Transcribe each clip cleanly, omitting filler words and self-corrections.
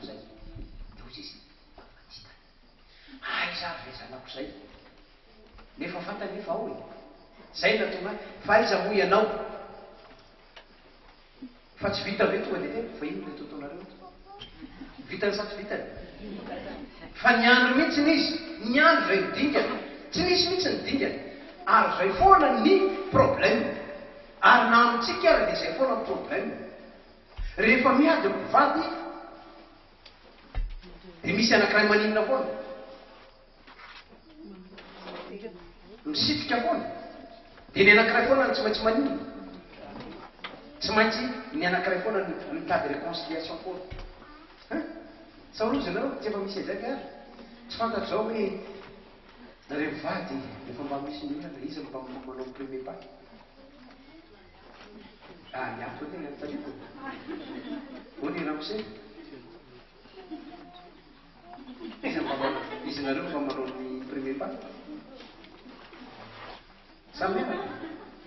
zanako zay de ozy izy mamadita ay za ve zanako zay nefa fantany nefa ao e zay na tonga fa aiza mo ianao fa tsy vita ve tonga de tena fa ino le totonareo vitany sa tsy vitany fa niandro mihitsy izy niandro zay midingana tsy nisy mihitsy nidingana ary zay foana ny problème ary na amitsika ary de zay foana ny problème rehefa miady mivady de misy anankiray maninona foana misitrika foana de ny anankiray foana ny tsy maintsy maninona tsy maintsy ny anankiray foana mitady réconciliation foana sarozy nareo tsy efa misy adraky ary tsy fantatro zao hoe nareo vady efa mba misy mihinana izy mba manao premier pas niato tena anytaniko ony ramose izy nareo mba manao ny premier pas samy menaka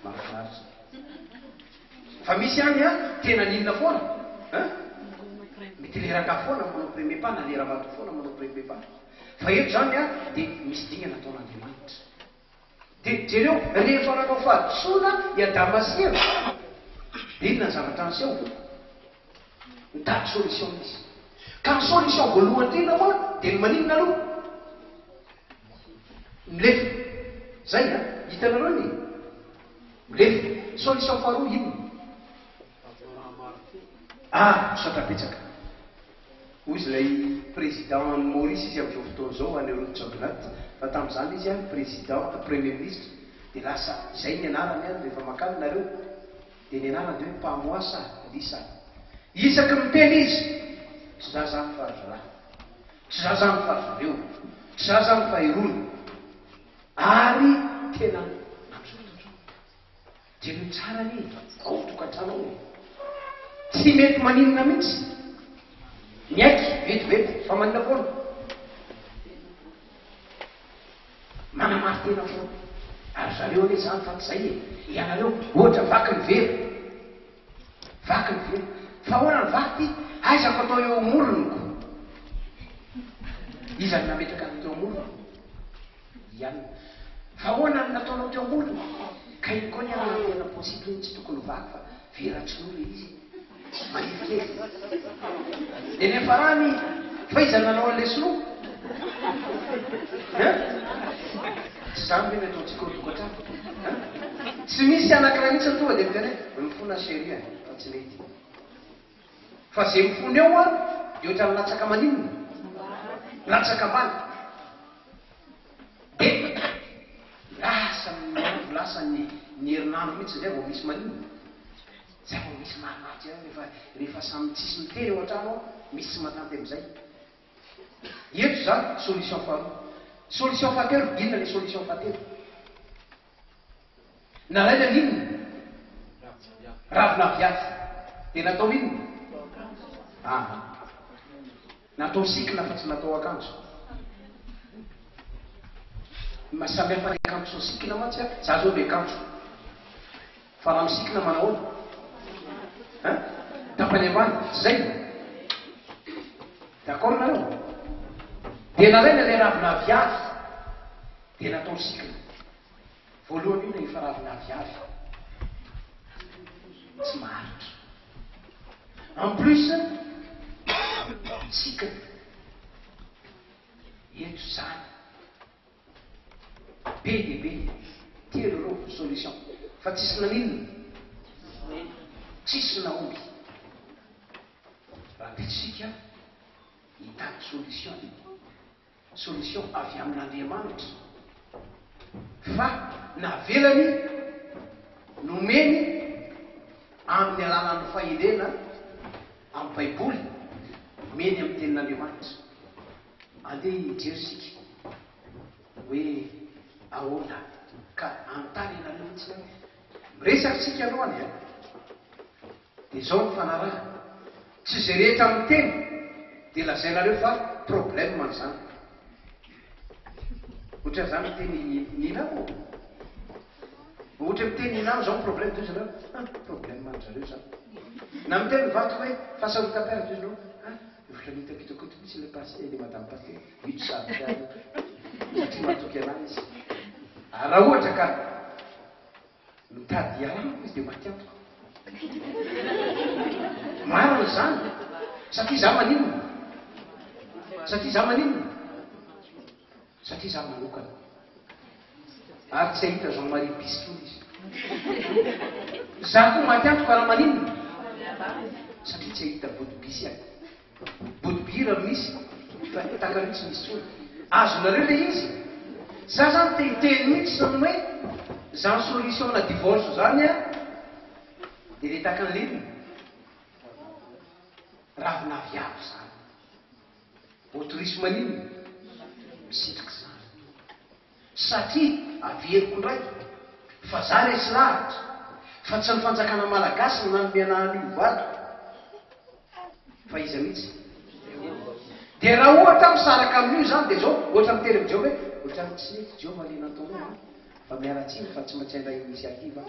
mahafinaritra fa misy any a tena ninona foana mety leraka foana manao premier pas na leravato foana manao premier pas fa eto zany a de misy dingana ataon'andriamanitra de jereo rehefa nanao fahadisoana iadamasia de inona ny zavatra anseho mitady solution izy ka ny solution voalohany indrindra moa de ny maninona aloha milefa zay a hitanareo ny milefa solution faharoa inona misaotrapetsaka hoy izy lay président Maurice izy amin'izao fotoana zao any Eurojabinaty fa tamin'izany izy a président premier ministre de lasa izay ny anarany any rehefa makany nareo de ny anarany de hoe mpamoasa lisa isaky miteny izy tsy za zany fahazola tsy za zany fahazoreo tsy za zany faherony ary tena namsototra jeno tsara ny ao tokantrano ao tsy mety maninona mihitsy miaiky vetivety fa manina foana manamary tena foana ary zareo ane zany fa tsy zay e ianareo ohatra vaky ny vera vaky ny vera fa hoana ny vaky aizako atao eo amoronoko izany nametraka ny teo amorona ianina fa hoana ny nataonao teo amorona ka iny koa ny anana tena possible iny tsy tokony vaky fa veratsin'olo izy manifalefa de nefa rany fa iza nanao an'le sinoa tsy zany ve metaontsika otokatrano tsy misy anankiray mihitsy tonga de miteny mifona seria fa tsy mety fa zay mifona eo a de ohatra ny latsaka maninona latsaka ambany de lasa ny herinandro mihitsy zay vao misy maninona zay vao misy marimaty rehefa samy tsisy mitery eo an-trano ao misy tsy matanty am'izay eto zany solution faharoa solution fahatelo inona le solution fahatelo nalaina n'inona ravina viavy de natao inona natao sikina fa tsy natao akanjo masamihafa le akanjo so sikina matsy a za zao le akanjo fa raha misikina manao ona tapany ambany zay d'accord nareo de nalaina le ravina viavy de natao sikina voalohany io rehefa ravina viavy tsy maharitra en plus sikina eto zany be de be telo reo solution fa tsisy naninona tsisy naomby raha petsika hitany solution avy amin'Andriamanitra fa navelany nomeny amin'ny alalan'ny fahendrena amin'ny baiboly meny amin'ny tenin'Andriamanitra andeha hijerisika hoe ahoana ka antany anareo mihitsy miresaky tsika aloany a de zao ny fanaraha tsy zay rehetra amin'ny teny de lazainareo fa problème man'izany ohatra zany miteny ninamo ohatra miteny ninamo zao ny problème de zareo problème man'zareo zany na miteny mivato hoe fahasarotam-piara de zareo hevitra mitapitakoto misy le pasteur le madame pasteur vito sarotra satria matoky anazy izy raha ohatra ka mitady alamo izy dia matiantoko marina zany satria za maninona satria za maninona satria za manokana ary tsy ahita Jean-Marie Piston izy za koa matiantoko raha maninona satria tsy ahita bodibisy ahy bodibira misy takaritsy misy tsony azonareo le izy za zany tehiteny mihitsy zany hoe zany solution na divorce zany a dia le taka an'lenina ravina viavy zany autorisme maninona misitriky zany satria averiko ndray fa za resy lahatra fa tsy ny fanjakana malagasy no nanomena an'io vato fa iza mihitsy dia raha ohatra misaraka amin'io zany dia zao ohatra miteny amin'izao hoe ohatra tsy nety Jehova le nataonao fa miaratsiny fa tsy maintsy andray initiative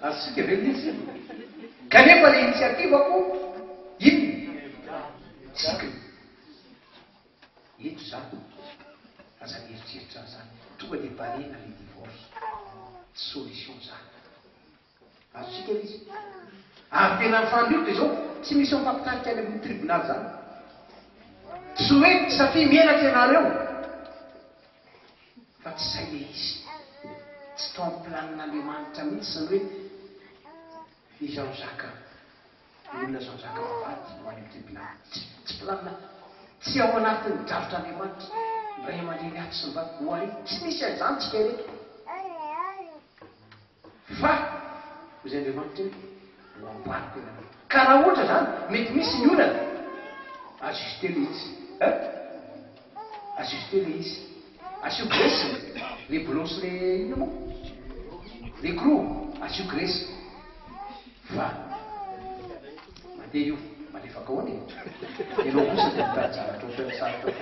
azosika ve izy kanefa le initiative ko inona sikiny eto zany aza mieritreritra zany tonga dia balena le divorce tsy solution zany azosika izy ary tena mifandrio dia zao tsy misy mifampitarika any amin'ny tribunal zany tsy hoe satria mienatra ianareo fa tsy zay le izy tsy tao amin'ny planin'Andriamanitra mihitsy zany hoe i Jean-Jacques olona Jean-Jacques mavady ho any amin'ny tribunal tsy planina tsy ao anatin'ny drafotr'Andriamanitra ray aman-dreny ato sy ny vady ho any tsy misy an'izany tsika reto fa hozy Andriamanitra ho amboary tena ka raha ohatra zany mety misy ny olana ajuste le izy ajuste le izy asio grèce le blosy le ina moa le clou asio grèce fa mandeha io malefaka hoany ianao kosa dia mitady zavatra ohatran'ny sarotra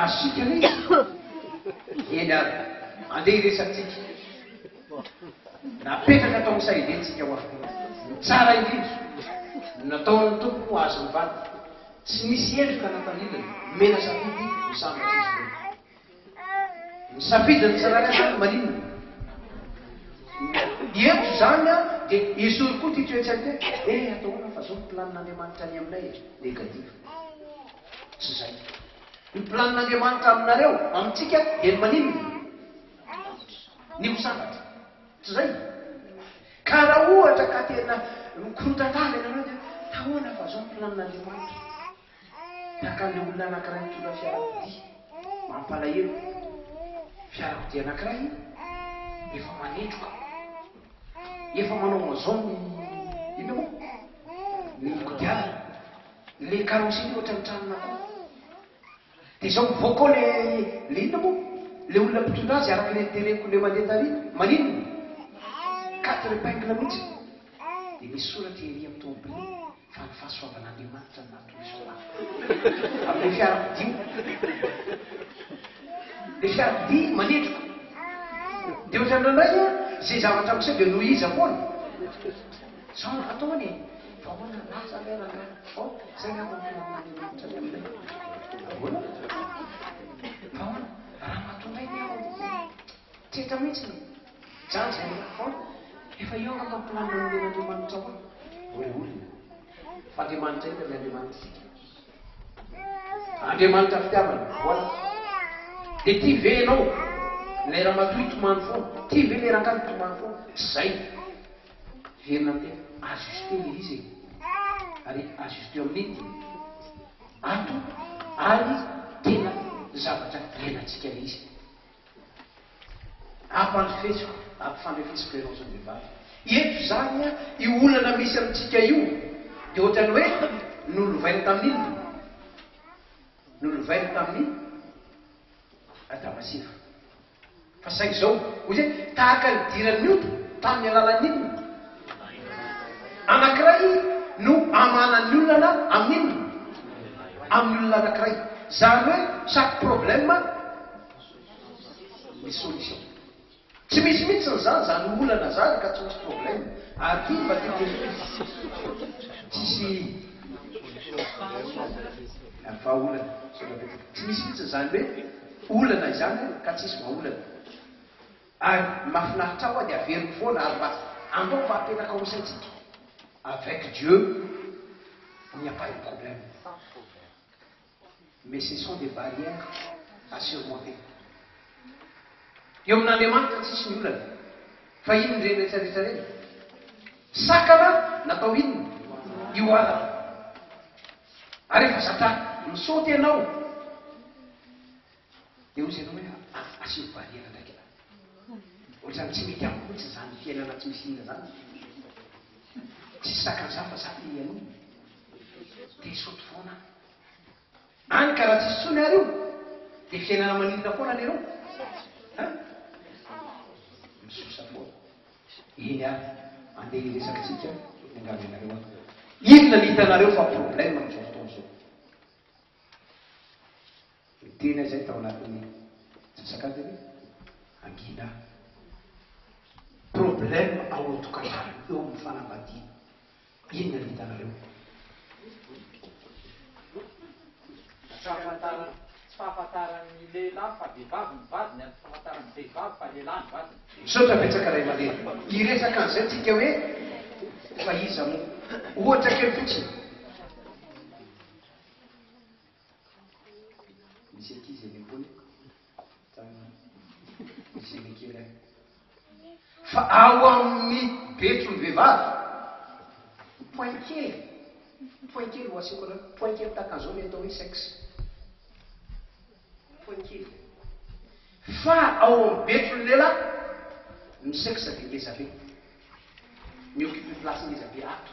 asika le izy eny ary andeha iresantsika napetraka atao ny saidentsika ho avy tsara indrindra nataon'ny tompo azo ny vady tsy misy endrika natanilany mena safidy misambatsy izy ny safidiny tsaraka zany maninona eko zany a dia isory koa ty toetrany te ataona fa zao ny planin'Andriamanitra any aminay negativa tsy zay ny planin'Andriamanitra aminareo amintsika dia ny maninona ny misambatra tsy zay ka raha ohatra ka tena mikorontantany ianareo dia tahoana fa zao ny planin'Andriamanitra tahaka an'le olona anankiray mitondra fiarakodia mampalahelo fiarakodia anankiray efa manetroka efa manao mazao ina moa ny kodiarana le karosiny ohatra ny tranona koa dia zao mivoaka ao le ina moa le olona mpitondra azy araka le tereko le mandeha tarina maninona 4 épingle mihitsy dia misy soratra ery amin'ny tomobily fa ny fahasoavan'Andriamanitra ny natolosona amin'ny fiarakodia le fiarakodia manetroka dia ohatra ndray zay zavatra miseo dia noho iza foana zao ataony fa hoana lasa leranga zay naman'Andriamanitra ny aminay ahoana fa hoana raha matondray ny ao tsetra mihitsy no jany zay foana efa eo afaka planin'Andriamanitra hoana olona fa Andriamanitra ina le Andriamanitra sika Andriamanitra fitiavana hoana dia ty venao lera matoy tomany foana ty ve lera angany tomany foana tsy zay verina amtena ajuste le izy ary ajuste amin'iny ato ary tena zavatra renatsika le izy ampifandrefesiko ianao zany vehivavy eto zany a io olana misy amintsika io dia ohatrany hoe nolovaina tamin'inona nolovaina tamin'ny Adamasiva fa saingy zao hoy zay tahaka ny diran'ny ota tamin'ny alalan'inona anankiray no amanan'ny olona amin'inona amin'ny olona anankiray zany hoe chaque problème misy solution tsy misy mihitsy zany zany olana zany ka tsy misy problème ary ty mba tsisy vaolana tsy misy mihitsy zany hoe olana izany ka tsisy vaolana ary mahafinaritra ao dia averiko foana ary mba andao mba apenaka ao isaitsika avec Dieu il n'y a pas de problème mais ce sont des barrières à surmonter eo amin'Andriamanitra tsisy ny olana fa ino ny rehetrarehetra reny sakana natao inona io alana ary efa zatra misaoty ianao dia ozy ianao hoe asio barrière ndraiky ohatrany tsy mety amiko mihitsy zany fiainana tsy misy inona zany tsisy sakan'izany fa zany ianao dia soty foana any ka raha tsisy tsony ary io dia fiainana maninona foana anareo misosa foana iny ary andeha hiresakatsika miangavy anareo inona ny hitanareo fa problème amin'izao fotoana zao miteny zay tao anatin'ny sasakady hoe angina problème ao atokantrano eo amin'ny fanambadiana inona ny hitanareo fahafantaran'ny lehilahy fa vehivavy ny vadiny ary fahafantaran'ny vehivavy fa lehilahy ny vadiny misaotra betsaka ray aman-dreny hiresaka an'izay tsika hoe fa iza mo ohatra kely fotsiny misy ankizy any ambony misy any kely fa ao amin'ny betro ny vehivavy point kely ho asiko ana point kely takan'izao ny atao hoe sexe point kely fa ao amin'ny betro ny lehilahy ny sexe dia ngeza be mioccupé place ngeza be ato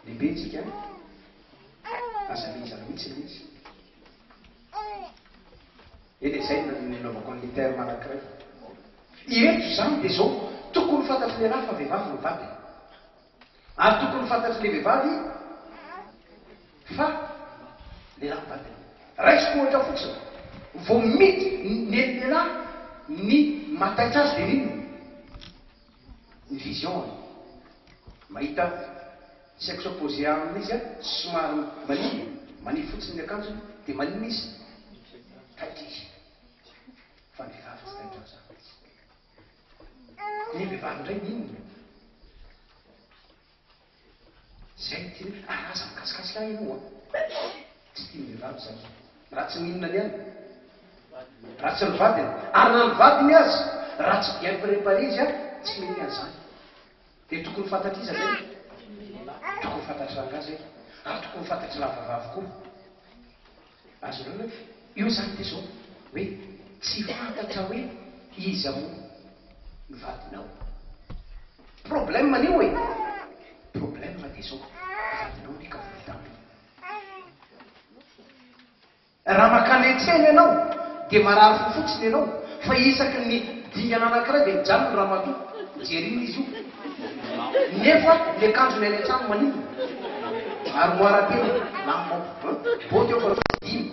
lehibe tsika azalizana mihitsy mihitsy eny zay nanaovako an'le terme anankiray ireto zany dia zao tokony fantatry lehilahy fa vehivavy ny vady ary tokony fantatry le vehivavy fa lehilahy vady raisiko ohatra fotsiny vo mity ny lehilahy ny mataitra azy dia nino ny vision mahita sexe opposé amin'izy somary manino manino fotsiny ny akanjony dia manino izy taitra izy fa ny vehivavy tsy taitra zany ny vehivavy indray ninona zay tiany aza mikasikasika ianao tsy tia ny vehivavy zany raha tsy ninona ny any raha tsy ny vadiny ary na ny vadiny azy raha tsy bien préparé izy tsy mety an'izany dia tokony fantatra iza zay tokony fantatry rangazy ary tokony fantatry lavavavy koa azonao hoe io zany dia zao hoe tsy fantatra hoe iza mo ny vadinao problème anio hoe problème dia zao vadinao nika volitamy raha makanetseny ianao dia marary fofotsiny ianao fa isaky ny dingana anankiray dia mijanony raha mato jeriny izy io nefa le kanjony any an-trano manino armoire-telo lambo boty eo fa dimy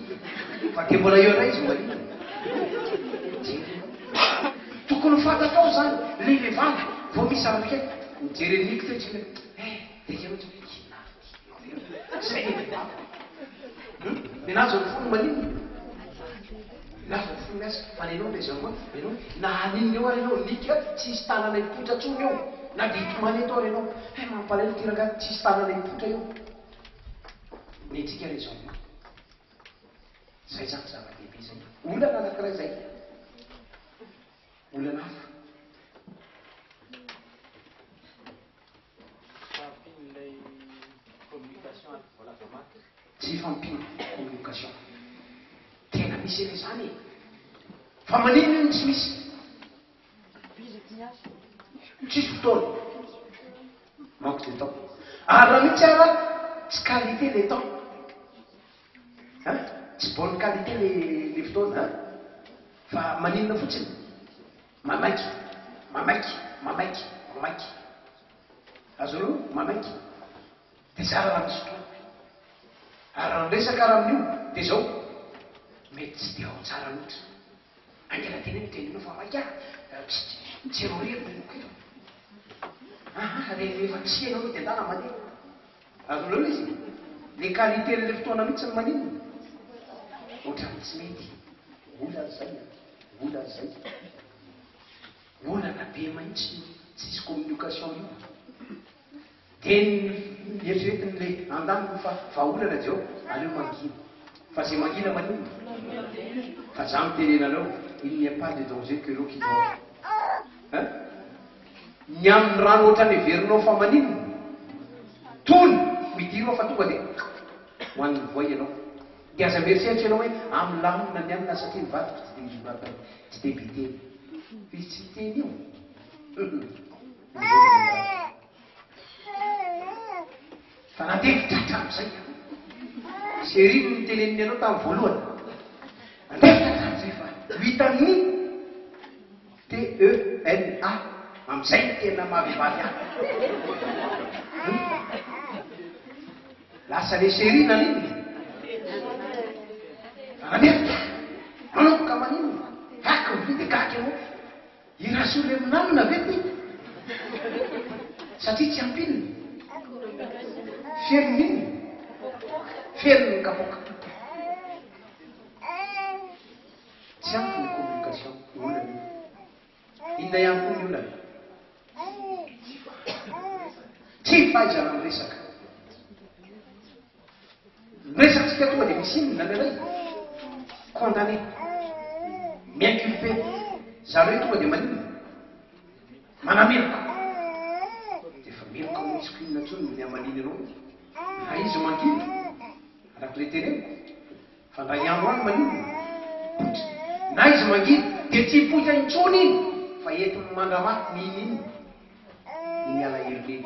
fa dia mbola eo anay izy manino tokony fantatao zany le vehivavy vao misy anakely mijery niko toetsika dia ianao zay le vehivavy menazy ny fony manino lafa ny fony azy fa nenao le zao enao na aninona eo ary enao nika tsisy tanana ipotra tsony eo na dia itomany atao ary enao mampalahelo tiraka tsisy tanana ipotra eo netsika le zao zay zany zava-dehibe zay olana anankiray zay olana hafa fampin'ilay communication ary volavamaty tsy fampino communication tena misy ele zany fa manino iny tsy misy tsisy fotoana manko de temps ary raha mihitsy ara tsy qualité le temps tsy bonne qualité le fotoana fa maninona fotsiny mamaiky azonao mamaiky dia zara raha misy fotoana ary raha resaka raha amin'io dia zao mety tsy dia ao tsara loatra angela tena nitenenao fa maika tsy rorevinoko eto rehefa tsy anao no tendana manino azonao izy le qualité le fotoana mihitsy ny maninona ohatrany tsy mety vola zay vola zay volana be mahitsy tsisy communication io de eritreretin'le andaniko fa vaolana zao aleo mangina fa zay mangina maninona fa za mitenenanao il n'y a pas de danger que l'eau qui dort ny amin'ny rano ohatrany heverinao fa maninona tony midiro fa tonga de hoan'ny voay ianao de aza mieritseritra ianao hoe amin'ny lamina ny anina satria nivadiko tsy de biteny izy tsy miteny io fa nadefitra hatram'izay serino niteneniny anao tamin'ny voalohany nadefitra hatram'izay fa vitamini TENA am'izay ny tena mahavivavy any lasa le serina niny fanadefitra manaoka maninona kaky mividy kaky anao irasole aminamina vety satria tsy ampininy fielony iny fielony kapoka tsy ampy ny communication olany inona ihany koa ny olany tsy fahaizana miresaka miresaksika tonga de misy inona leray condamné miinculpé zareo tonga de maninona manameloko de fa meloka misy inona ntsony ny amaniny anao na izy mangina arak'le teneniko fa ndra iano any maninona na izy mangina de tsy poika intsony iny fa entiny mandramaty mihiny iny iny ala herileny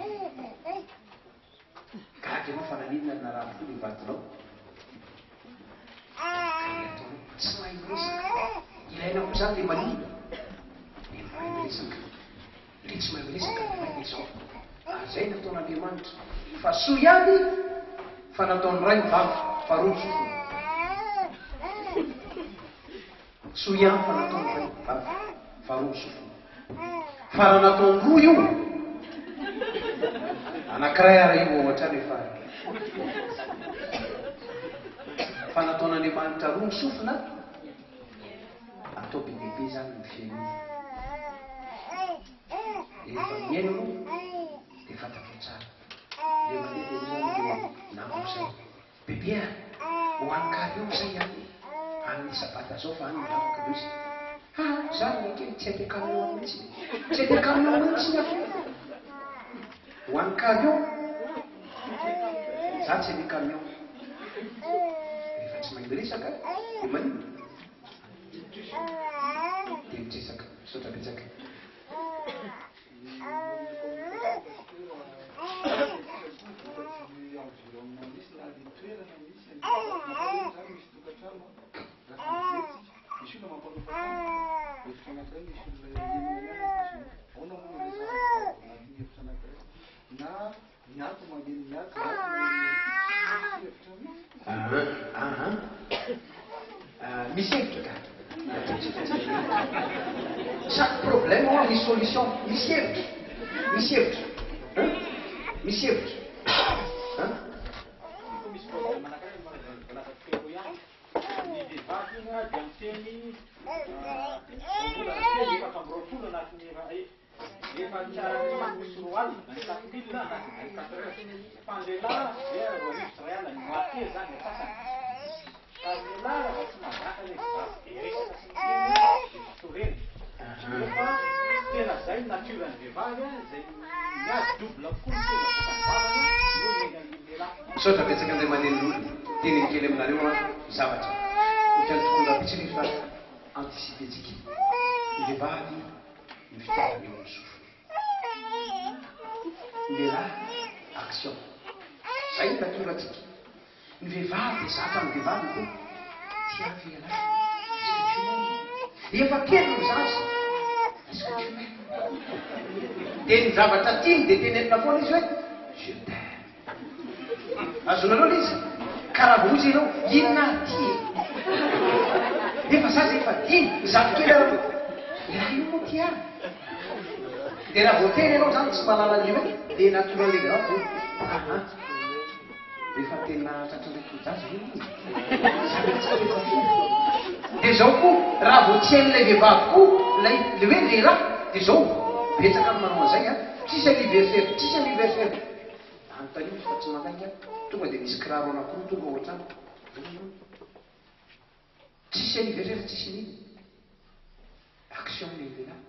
kaky anao fa naninona na raha fo le vadinao tsy mahay miresaka ilainako zany le maninona le mahay miresaka le tsy mahay miresaka le mahay zao zay nataon'Andriamanitra fa soa ihany fa nataony ray mivavy fa roa sofiny soa ihany fa nataony ray mivavy fa roa sofiny fa raha nataony roa io anankiray ara io ohatrany efa fa nataon'Andriamanitra roa ny sofina atao be bebe zany ny fiainana rehefa miaino aloha de fantatro tsara le mandeha zany de namosay bebea hoanikary eo zay any amin'ny sabata zao fa any milavaka eo izy zany nakely tsy ate camion mihitsy tsy ate camion mihitsy ny afo hoanikary eo za tsy ate camion rehefa tsy mahay miresaka de maninona de mitresaka sotra betsaka misy hevitra ka chaque problème a une solution misy hevitra misy hevitra misy hevitra misy problème anankiray malaka telo ihany ny vehivavy ina dia miteny efa famborapolo anatin'ny efa tsara misy roa aly na 4 000 na 4 heures fa ny lehilahy dia roarivo ray alina ny moitié zany sasany fa ny lehilahy raha tsy mazaka le vehivavy de resaka sy miteny toreny efa tena zay naturen'ny vehivavy zay miady double koa ny tena vavany no menan'ny lehilahy sotra betsaka andray manen'olo teny kely aminareo a zavatra mikany tokony rapitsiny fa antisipetsika ny vehivavy ny fitiavany eo amin'ny sofiny ny lehilahy action zay ny tatongatsika ny vehivavy de zatra amin'ny vehivavy ko tsy avy elahy efa kely no zazy de ny zavatra tiny de tenenina foana izy hoe je t'aime azonareo le izy karaha vozy ianao inona ty efa zaza efa dimy zavokely raha io moa tia dia raha voateny ianao zany tsy malala an'io hoe dia naturel grave efa tena tratrandraiky zaza dia zao koa raha vo tsy hain'ilay vehivavy koa lay le hoe lehilahy dia zao betsaka amin'ny manao an'izay a tsisy anniversaire anotanio fa tsy mandaika tonga dia misy kiraro anakoroa tonga ohatrany tsisy anniversaire tsisy niny action le lehilahy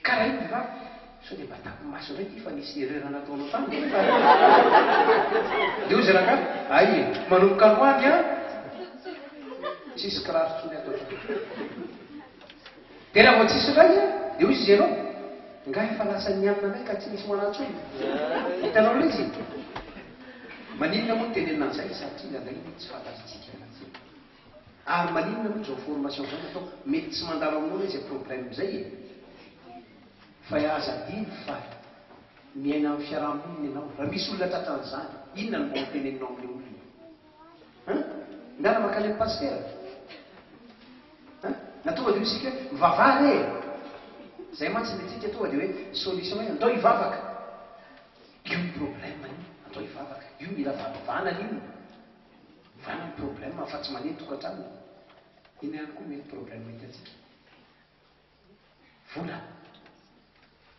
karaha iny vehivavy sao dia mba tapomaso indray ty fa nisy erreur nataonao tany dia ozy raka ay manomboka anoany a tsisy kiraro tsony atao dia raha vo tsisy ray a dia ozy izy ianao nga efa lasa ny amina anay ka tsy misy manantsony hitanao le izy maninona moa ny tenenina an'izay satria anday tsy fantasitsika anazy ary maninona moa zao formation zany atao mety tsy mandalo aminao izy problème zay fa aza diny fa miaina amin'ny fiarahamonina ianao raha misy olona tratran'izany inona no mba hoteneninao amin'le olona ngana makany amin'ny pastera na tonga dia isika mivavahany zay mantsy netsika tonga dia hoe solution hoe andao hivavaka io ny problème io andao hivavaka io mila vavahana io vana ny problème fa tsy maneny tokantrano iny ihany koa mety problème mety atsika vola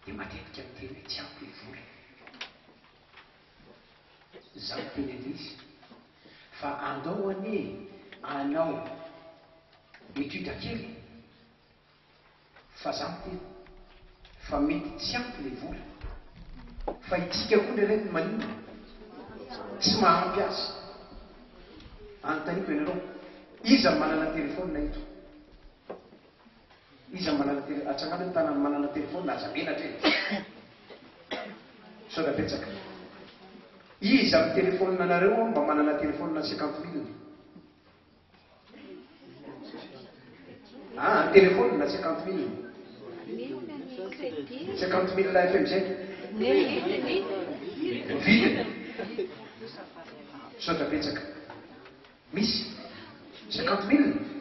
dia matetika miteny hoe tsy ampy le vola za miteny an'izy fa andao ane anao étude kely fa za miteny fa mety tsy ampy le vola fa itsika koa le reny manina tsy mahampy azy anontaniko ianareo iza manana telefônina ito iza manana atsangana ny tanany manana telefônina aza menatra e sao da betsaka iza amin'ny telefônina anareo mba manana telefônina 50 000 telefônina 50 000 50 000 la fmz vidiny sao da betsaka misy 50 000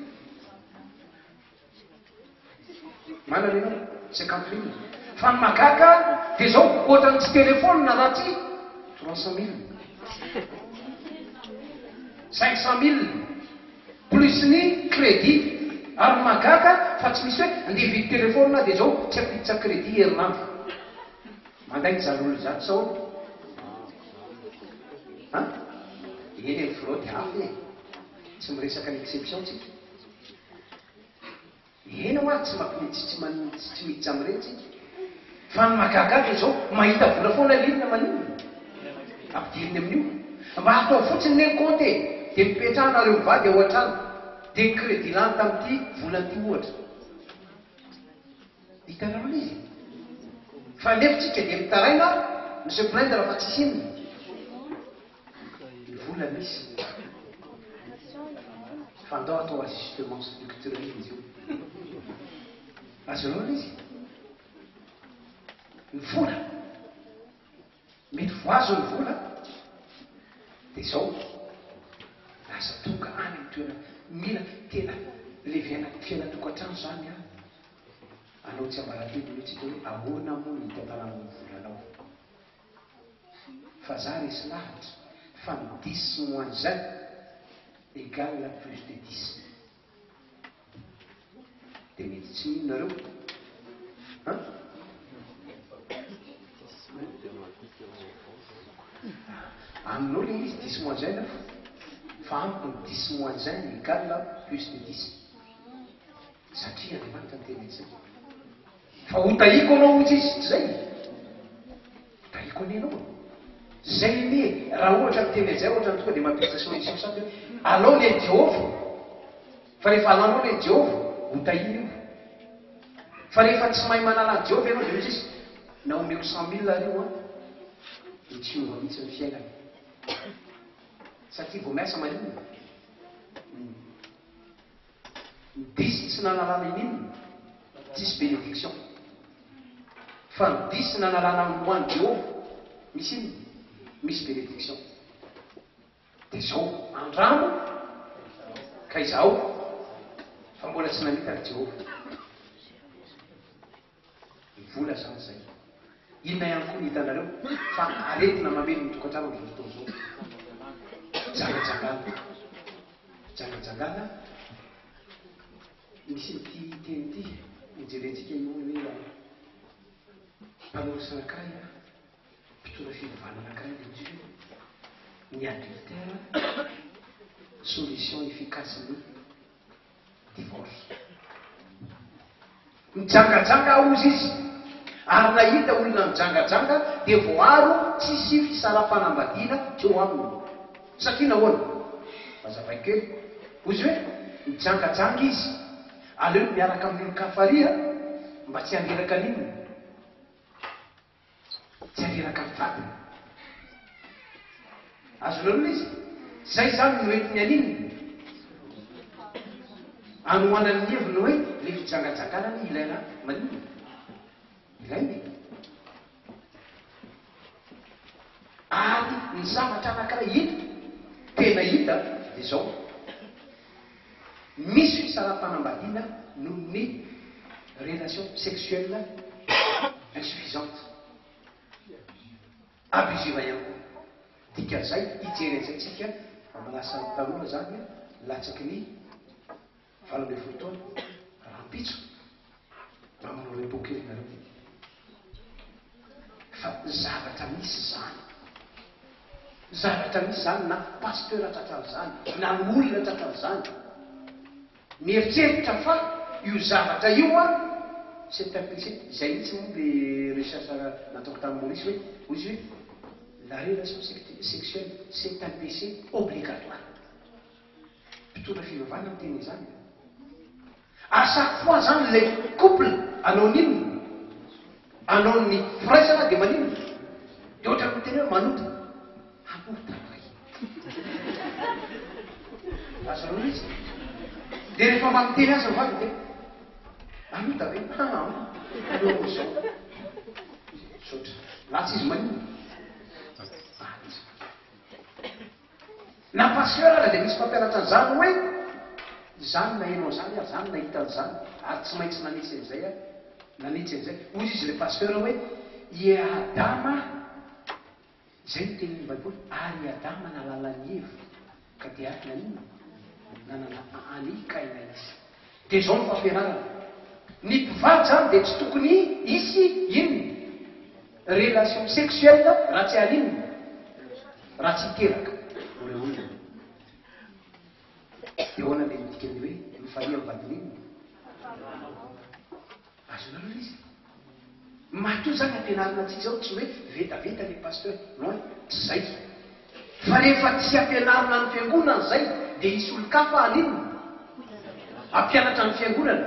manana ianao 50 000 fa ny magaga dia zao ohatrany tsy telefônina raha ty 300 000 500 000 plus ny crédit ary magaga fa tsy misy hoe andeha vidy telefônina dia zao tsy ampiditra crédit herinandro manday ny zan'olo zato sao eny ny fraude hafa tsy miresaka ny exception tsika eny hoa tsy mampinitsy tsy miditsy amin'ireny tsika fa ny magaga dia zao mahita vola foana linina manino ampidiriny amin'io mba atao fotsiny ny compte dia mipetrahanareo mivady ao an-trano dia ny crédit lany tamin'ity volan'ity ohatra hitanareo izy fa nefitsika dia mitaraina mise plaindre fa tsisy inona ny vola misy fa andao atao ajustement structurel izy io azonao izy ny vola mety voazo ny vola dia zao lasa tonga any amin'ny toerana mila tena leviana fiainatokantrano zany a anao tsy ambarateny mihitsika hoe ahoana moa ny hitantanana ny volanao fa za resy lahatra fa ny 10 moins 1 égale plus de 10 dia mety tsy mihinareo aminao le izy 10 moins 1 fa amiko ny 10 moins 1 égale plus de 10 satria andriamanitra ny tena izay fa hotahiko anao mihitsy izy tsy zay hotahiko any anao zay ne raha ohatra ny tena izay ohatra ny tonga dia mampita solution saby hoe alao le Jehova fa rehefa alanao le Jehova hotahiny io fa rehefa tsy mahay manala ny Jehova ianao dia misy izy na omeko 100 000 io mitsiova mihitsy ny fiainana satria vao miasa maninona ny 10 tsy nanalana ininona tsisy bénédiction fa ny 10 nanalana hoany Jehova misy inona misy bénédiction dia zao andramo ka izaho fa mbola tsy nanitaka Jehova vola zany zay inona ihany koa hitanareo fa aretina mamely ny tokantrano amin'izao fotoana zao jangajangana misy ty teny ty mijerentsika io hoe mpanorisa anankiray mpitondra fivavahana anankiray le izy ny adultère solution efficace ny divorce mijangajanga ozy izy ary nahita olona mijangajanga dia voaro tsisy fisarafanambadiana teo aminy satria nahoana mazavaikely ozy hoe mijangajanga izy aleo miaraka amin'ny kafaria mba tsy handeraka n'inona tsy handeraka ny vadiny azonareo izy zay zany no entiny an'inona anohanany heviny hoe le fijangajangana ilaina manina ilainy ary ny zavatra anankiray hita tena hita dia zao misy fisarafanambadiana noho ny relation sexuelle insuffisante abusive ihany koa dikan'izay hijeren'izay tsika amalasa ny tanora zany latsaky ny valombe fotoana rahampitso mamanao repokely nareo fa zavatra misy zany zavatra misy zany na pasteur tratran'izany na olona tratran'izany mieritreritra fa io zavatra io c'est impliqué zay mihitsy moa le recherche nataoko tamin'ny Maurice hoe ozy hoe la relation sexuelle c'est un péché obligatoire mpitondra fivavahana ny teny zany à chaque fois zany le couple anao n'inona anao ny firaisana dia maninona dia ohatra ny teny hoe manota amotaray azanao izy dia rehefa mamiteny azy vavy dia anota ve aleo zao sotra latsy izy maninona na pasteur ara dia misy mampianatra an'izany hoe zany nahenao zany ary zany nahitan'izany ary tsy maintsy nanitsy an'izay nanitsy an'izay ozy izy le pasteur hoe i Adama zay no tenin'ny Baiboly ary Adama nalalany Eva ka dia ary nanina nanana anikaina izy dia zao ny fampianarana ny mpivady zany dia tsy tokony isy inona relation sexuelle raha tsy aninona raha tsy hiteraka ole olona dia hoana le midikany hoe mifaria mivadin'inona azonareo izy matoa zany ampianarana antsika zao tsy hoe vetaveta le pasteur non tsy zay fa rehefa tsy ampianarina ny fiangonana zay dia hisy olo-kafa aninona ampianatra ny fiangonana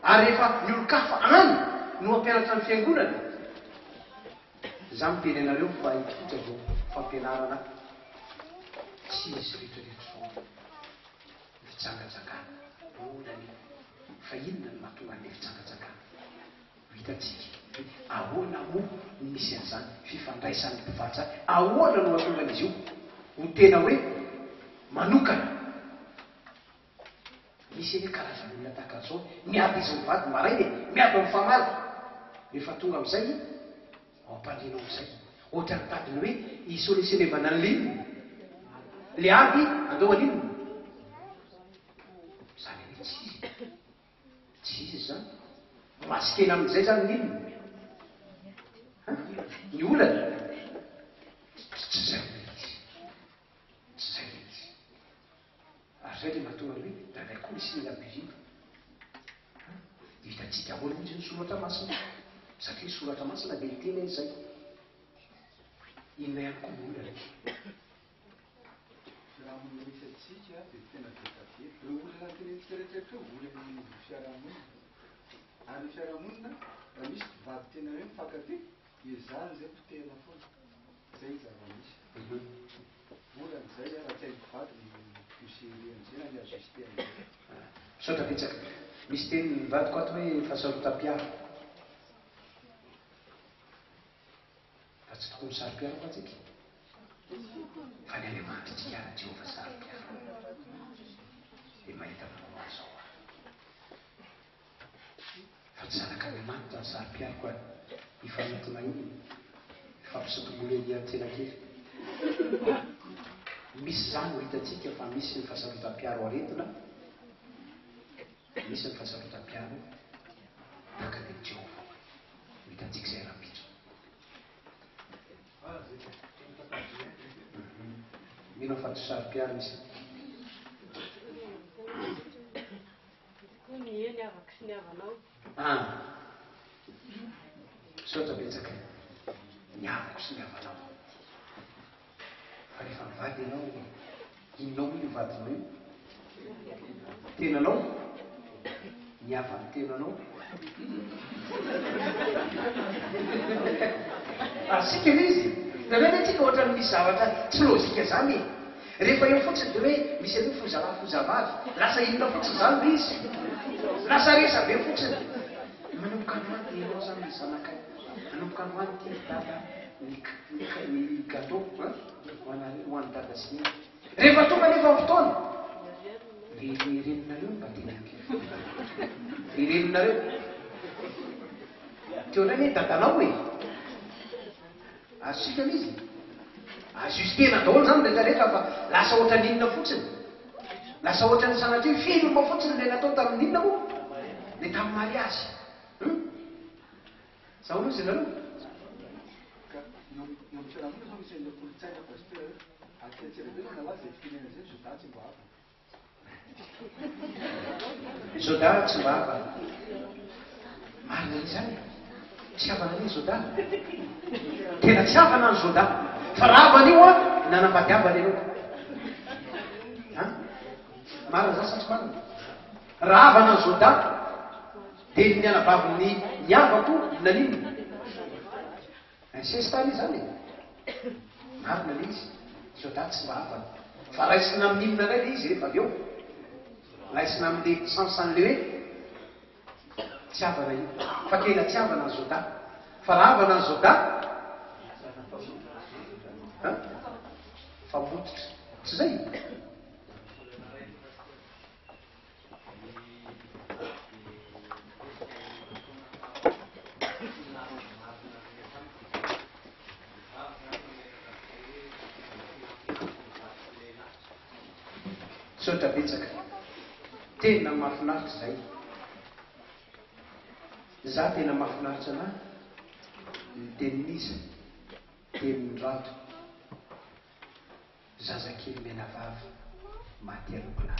ary rehefa ny olo-kafa any no ampianatra ny fiangonana za miteny anareo fa hitotra zao fampianarana tsy izy rehetrarehetra zao fijangajangana olany fa inona ny mahatonga an'le fijangajangana hitatsika ahoana moa misy an'izany fifandraisan'ny mpivady zany ahoana no mahatonga an'izy io ho tena hoe manokana misy hoe karazan'olona tahaka zao miady izy mivady maray dia miady amin'ny famady rehefa tonga amin'izay ao ampandrinao amin'izay ohatra ny tadiny hoe isolesenevana n'linona le ady andao an'inona zany hoe tsy izy zany masikena amin'izay zany n'inona ny olana tsy zay izy tsy zay izy ary zay le mahatonga hoe dralay koa misy ny abusive hitatsika ahoana mihitsy ny soratra masina satria soratra masina dia miteny izay inona ihany koa ny olana raha misy atsika dia tena vetabe reo olana tenentsika rehetrarehetra olana fiarahamonina ary fiarahamonina raha misy mpivady tena hoe mifankatia dia zany zay potehana foana zay zava-misy olana zay raha tsy hay mpivady moseri an'izay na ny ajuste an'izay misaotra betsaka misy teny mivady ko ato hoe fahasarotam-piara fa tsy tokony saro-piara fa tsika fa ny Andriamanitra tsy hiara Jehova saro-piara dia mahita manao azao tsy zanaka Andriamanitra ny sary-piariko ifanentona iny fampisotomoleny an-tsena kely misy zany ho hitantsika fa misy ny fahasarotam-piaro aretina misy ny fahasarotam-piaro tahaka ny Jehova ho hitantsika izay raha-pitso mino fa tsy sary-piaro misy Eny avaka sy ny avanao. Sotra betsaka ny avako sy ny avanao. Fa rehefa mivady ianao, inonao io vadinao io? Tenanao? Ny avany tenanao? Asika izy, nareo antsika ohatran'ny misy zavatra tsy lôjika zany. Rehefa eo fotsiny dia hoe misy an'io fozavavy, lasa inona fotsiny zany le izy. Lasa resa be fotsiny. Manomboka androany dia ianao zany ny zanakay. Manomboka androany ty dada ny gâteau ho an'ny dada sy ny. Rehefa tonga nefa ny fotoana, ireninareo mba tena ireninareo. Teo indray ny dadanao e. Asika izy. Ajustena daholo zany rehetra rehetra fa lasa ohatra ninona fotsiny. Lasa ohatra ny sanatria film fotsiny ilay natao tamin'ny ninona moa. Ilay tamin'ny mariazy. Zao aloha izy nareo. Fiarahamonina zao misy an'ilay kolontsaina pasteur atitserevena na hoazy firenena zay Zoda tsy mbo hava. Zoda tsy mbo hava. Marina izany. Tsy havana ny Zoda. Tena tsy havana ny Zoda. Fa raha vanio nanambadiavana ianao. Marina zany sa tsy marina? Raha havana ny Zoda dia ny anabaviny ny havako nanino. Sestany zany. Marina le izy. Zoda tsy mba havana. Fa raisina amin'inona indray le izy rehefa avy eo. Raisina amin'le sansan'le hoe tsy havana io. Fa tena tsy havana ny Zoda. Fa raha havana ny Zoda fa mototra. Tsy zay? Sotra betsaka. Tena mahafinaritra zay. Za tena mahafinaritra anahy ny tenin'iza, tenin'ny rato. Zazakely mena vava maty alokona.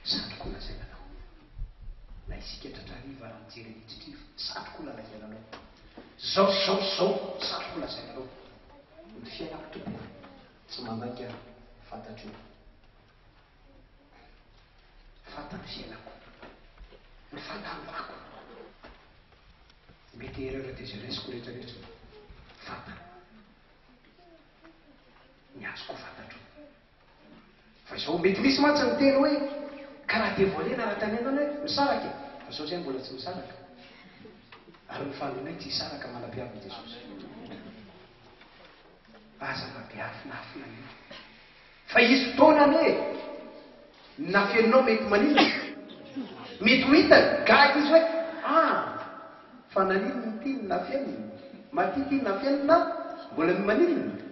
Satroko lazainanao. Na isika tratrariva raha mijery mitritriva, satroko lazainanao. Zao satroko lazainanao. Ny fiainako tompoko tsy mandaika fantatro. Fantany fiainako. Ny fantanivako. Mety erreur de jeunesse rehetra rehetra. Fantany. Ny azoko fantatro. Fa izao mety misy mantsy ny teny hoe karaha dévoilé na raha tanenana hoe misaraka. Fa sao zay mbola tsy misaraka. Ary ny fandronay tsy hisaraka manam-piavy Jesosy. Aza mampiafinafina io. Fa izy fotoanany hoe na fiainao mety manino. Mety ho hitany gaga izy hoe fa nanino ty na fiainina. Maty ty na fiainina mbola maninona.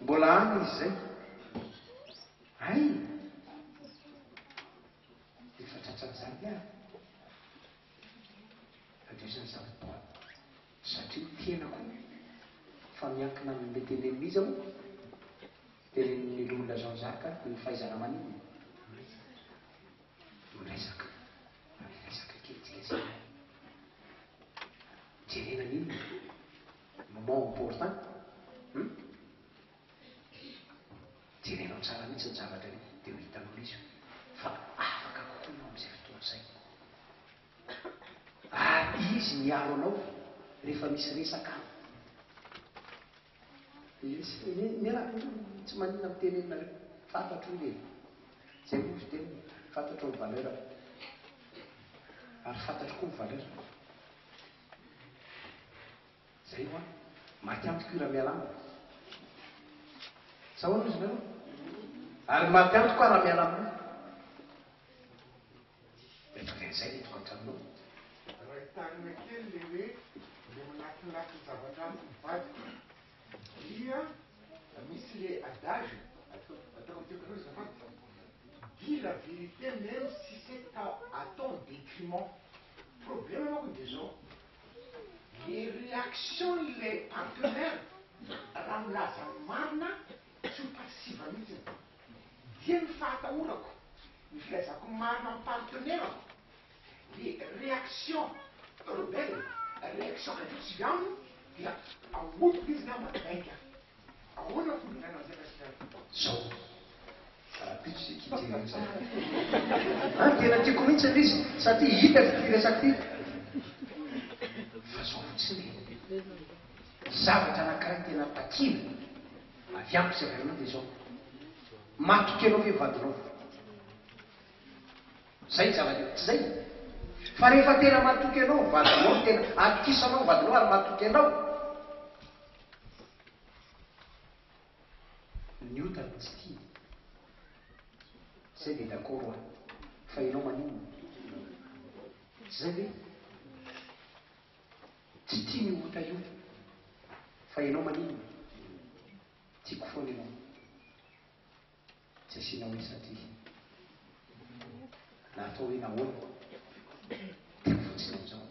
Mbola any izy zay. Ay. Efa tratran'izany ary. Adresany zava-poa. Satria tenako fa miankina amin'ilay tenenina izy aho. Tenen'ny olona Jean-Jacques ny fahaizana maninona. Miresaka. Miresaka kelikely. Jerena n'inona. Moment important. Jerenao tsara mihitsy ny zavatra io dia ho hitanao izy fa afaka kokoa ianao amin'izay fotoana izay. Ary izy miaro anao rehefa misy resaka. Miaraka tsy manina amin'ny tenenareo. Fantatro le. Zay moa izy teny. Fantatro ny valeur. Ary fantatro koa ny valeur. Zay ho maty antoko ira mialama. Sao izy nareo? Ary maty antoko raha mialama. Metoko an'izay metoko an-tranonao. raha tanana kely le hoe le manakilaky zavatra mivadika dia misy le adage ataoko am'teko zafady dit la vérité même si c'est à ton détriment. Problème manko de zao les réactions les partenaires raha milaza marina tsy ho passiva mihitsy dia ny fahatahorako ny filazako marina amin'ny partenairako le réaction rebelle réaction enthousiasme dia aholiko izy na madaika ahoana fodinana zay zao tena tiako mihitsy izy satria hita firesaka ty fa zao fotsiny zavatra anakiray tena takina avy ampy sy averina de zao matoky anao ve vadinao zay zavatra tsy zay fa rehefa tena matoky anao vadinao tena atokisanao vadinao ary matoky anao ny otana tsy tia zay de d'accord a fa ianao manino zay ve tsy tia ny ota io fa ianao manino tiako foana ianao tsy asiana hoe satria na atao hoe nahoana tiako fotsiny am'zao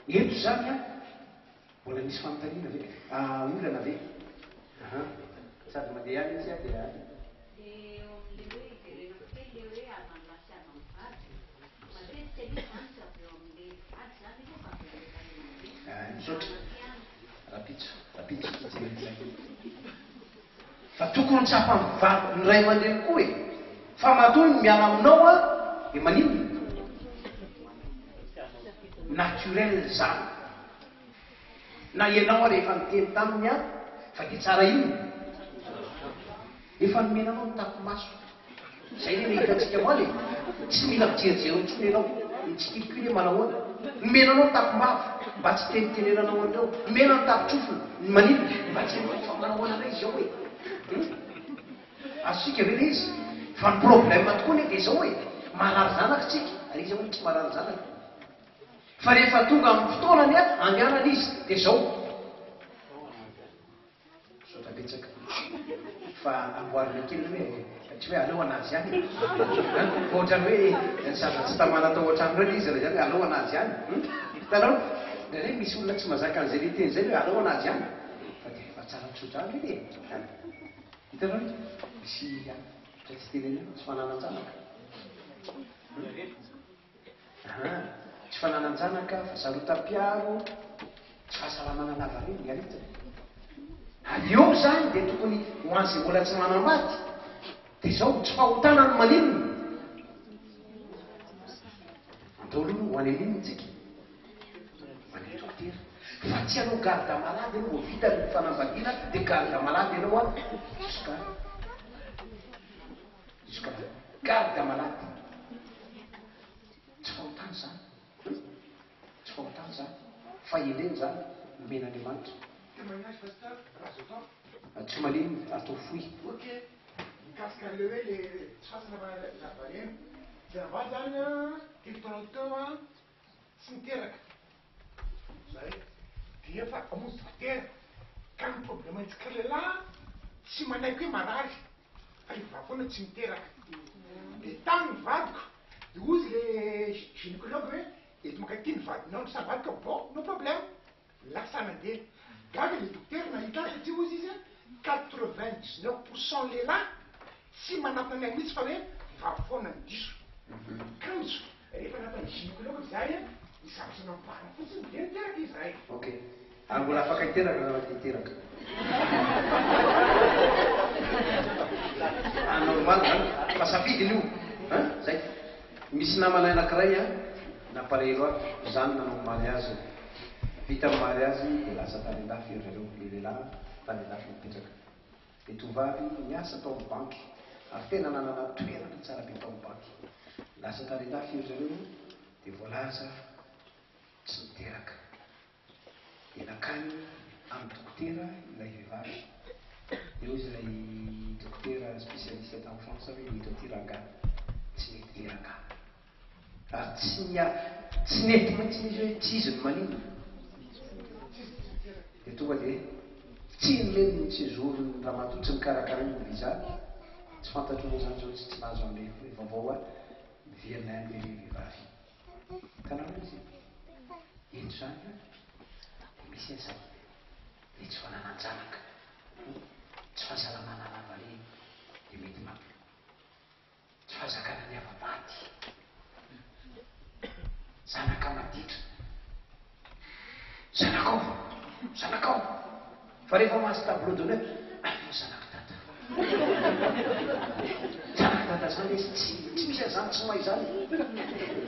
eto zany a mbola misy fanontaniana ve olana ve sady mandeha any izy a de any misaotra rapitso fa tokony tsapamivady ny ray aman-dreny koa e fa matoy ny miala aminao a de manino naturel zany na ianao a rehefa niteny taminy a fa de tsara ino efa nomenanao ny tapomaso zay ne mahitatsika moale tsy mila mijerijery ntsony ianao nitsikilikuly manahoana nomenanao tapombavo mba tsy teniteneranao andreo nomena ny tapotsofona ny manino mba tsy fa manahoana anay izy ao hoe azosika ve le izy fa ny problème tokoa ne de zao hoe marary zanaka tsika ary izy hoe tsy marary zanaka fa rehefa tonga amin'ny fotoanany a andehanana izy de zao sotabetsaka fa amboarina kely hoe tsy hoe aleo anazy any ohatrany hoe sady tsy tamana tao ohatrany reny izy zany hoe aleo anazy any hitanao ndraindray misy olona tsy mazaka an'izay le teny zay hoe aleo anazy any fa de efa tsara tsotra any de hitanao misy sa tsy tenenena tsy fananan-janaka tsy fananan-janaka fa sarotam-piaro tsy fahasalamana lavareny ny aritany ary eo zany de tokony ho an'izay mbola tsy manamaty de zao tsy fahotana ny maninony andolo ho any aninony tsika mane dokotera fa tsy anao garda malady anao vo vita ny fanambadiana de garda malady anao a juska garda malady tsy fahotana zany tsy fahotana zany fa ileny zany nomena andriamanitra tsy manino atao foy mikasika le hoe le sasana lavalena zava zany a tifotonao teo a tsy miteraka zay dia fa amonjy dokotera ka ny problème antsika lehilahy tsy manaiky hoe marary fa le vafoana tsy miteraka de tany mivadiko de ozy le gynécologue hoe eto makaty ny vadinao no savadika bon no problème lasa nandeha gaga le dokotera nahita satria ozy izy 99% lehilahy tsy manampina anay mihitsy fa hoe vafoana ny diso kanjo rehefa natany gynécologue zay a isarosana mivarina fotsiny de niteraka izy ray ok mbola afaka hiteraka raha hiteraka normal zany fa safidiny io zay misy namana anakiray a naparero a zany nanao mariazy vita amin'ny mariazy de lasa tanendafy ry zareo le lehilahy tanendafy mipetraka de tovavy miasa tao amin'ny banky ary tena nanana toerana tsara be tao amin'ny banky lasa tanendafy ry zareo de voalaza tsy miteraka de nakany amin'ny dokotera ilay vehivavy eo izy ilay dokotera spécialiste en France hoe mety tiranga tsy mety teraka ary tsy tsy nety mihitsy izy hoe tsy izy ny manino dia tonga dia tsy nyleny mihitsy zorony ramatoa tsy mikarakara iny viza tsy fantatro moa zany zao tsy mahazo an'le vaovao a viana an'le vehivavy tanao izy ino zany misy an'izay dia tsy fanananjanaka tsy fahasalamana lavareny dia mety mampy tsy fahazakana ny ava-maty zanaka maditra zanakao fa rehefa mahazo tableau d'honneur mo zanaka tata zany izy tsy misy an'izany tsy mahay zany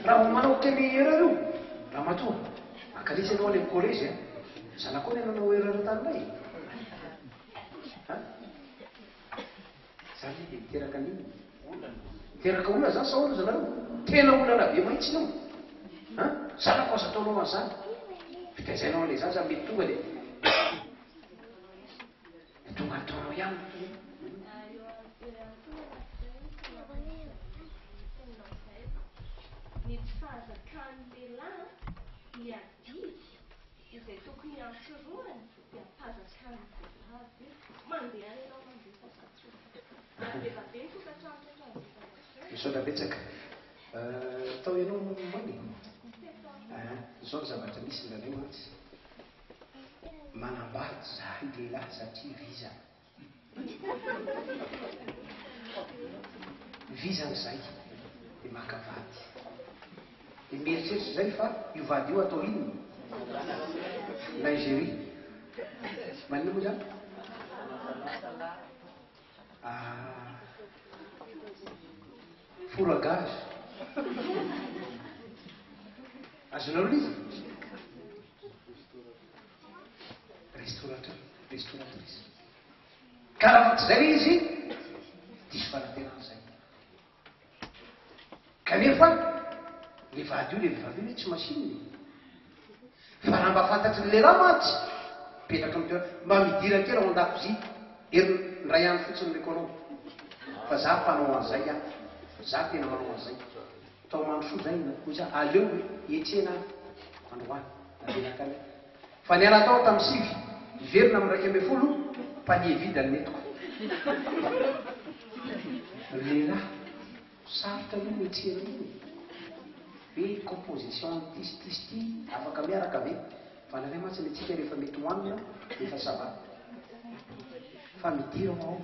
raha manao tele erreur io raha matoa ankalisy anao any amin'ny collège zanakao ny ananao erreur taninay zany dia miteraka an'iny miteraka olona zany sa olo zanareo tena olana be mahitsy io zanako azo ataonao an'izany fitazainao an'le zany zany mety tonga dia tonga ataonao ihany ny tsy fahazakany lehilahy hiadidy izay tokony ansoroany dia fahazakany vehivavy mandeha ianao mandeha fasatsona mandeha be ny tokantrano misaotra betsaka atao ianao many zao ny zavatra misy nanay mantsy manambady zahay lehilahy satria viza vizan'izay dia makavady dia mieritreritra zay fa io vady io atao inony Nigeria manina moa zany foragage azonareo izy restauratrice karaha zay izy diso fanatenan'izay kanefa le vady io le vivavy io tsy masininy fa raha mba fantatry ny lehilahy mantsy petraka amin'ny toerana mba midira kely ao an-dakozia ery ray any fotsiny reko anao fa za mpanao an'izay a za tena manao an'izay tao mandrosoa zay kosa aleo etsena androany abenakale fa niala tao tamin'ny sivy iverina amin'ny raiky amby folo panie vide ny netiko lehilahy sarotra io etsena io hoe composition tisty afaka miaraka ve fa naray mantsy mitsika rehefa mety hoanina rehefa sava fa midira ao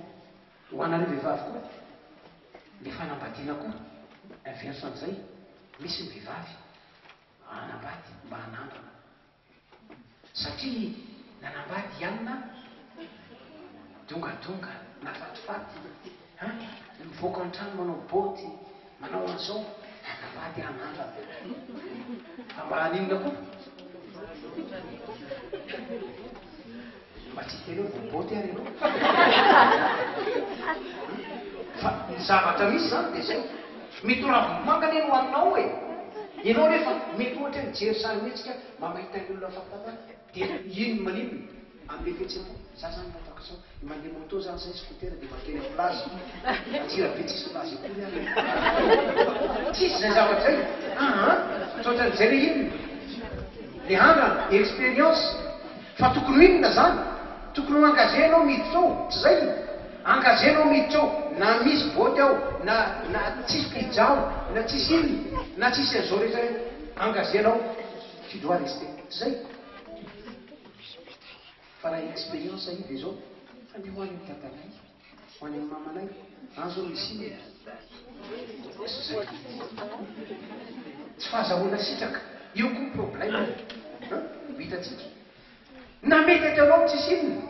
hoanareo vehivavy koa le fanambadiana koa inverse an'izay misy ny vehivavy anambady mba hanandrana satria nanambady ianina dongadonga nafatifaty mivoaka an-trano manao boty manao an'izao anambady hanandrana fa mba haninona koa mba tsy telo voboty ary anao fa ny zavatra misy zany dia zay mety horavomangana eno aminao e ianao rehefa mety ohatra mijery sary mihetsika mamahita ny olona fatata dia ino maninona amin'le fihetsefo za zany fatako zao mandeha moto zany zay scooter dia makeny amin'ny plazy atsira be tsisy plazy akory any tsisy zay zavatra zay tsoatran'izay le inona le andrana expérience fa tokony inona zany tokony ho angazenao miditsao tsy zay angazenao miditsao na misy boty ao na tsisy pizza ao na tsisy iny na tsisy an'izao rehetra angazenao tu dois rester tsy zay fa raha expérience io dia zao andeha ho an'ny tatanay ho any amin'ny mamanay anzao misy iny tsy fahazahoana sitraka io koa problème hitatsika na mety atanao tsisy inona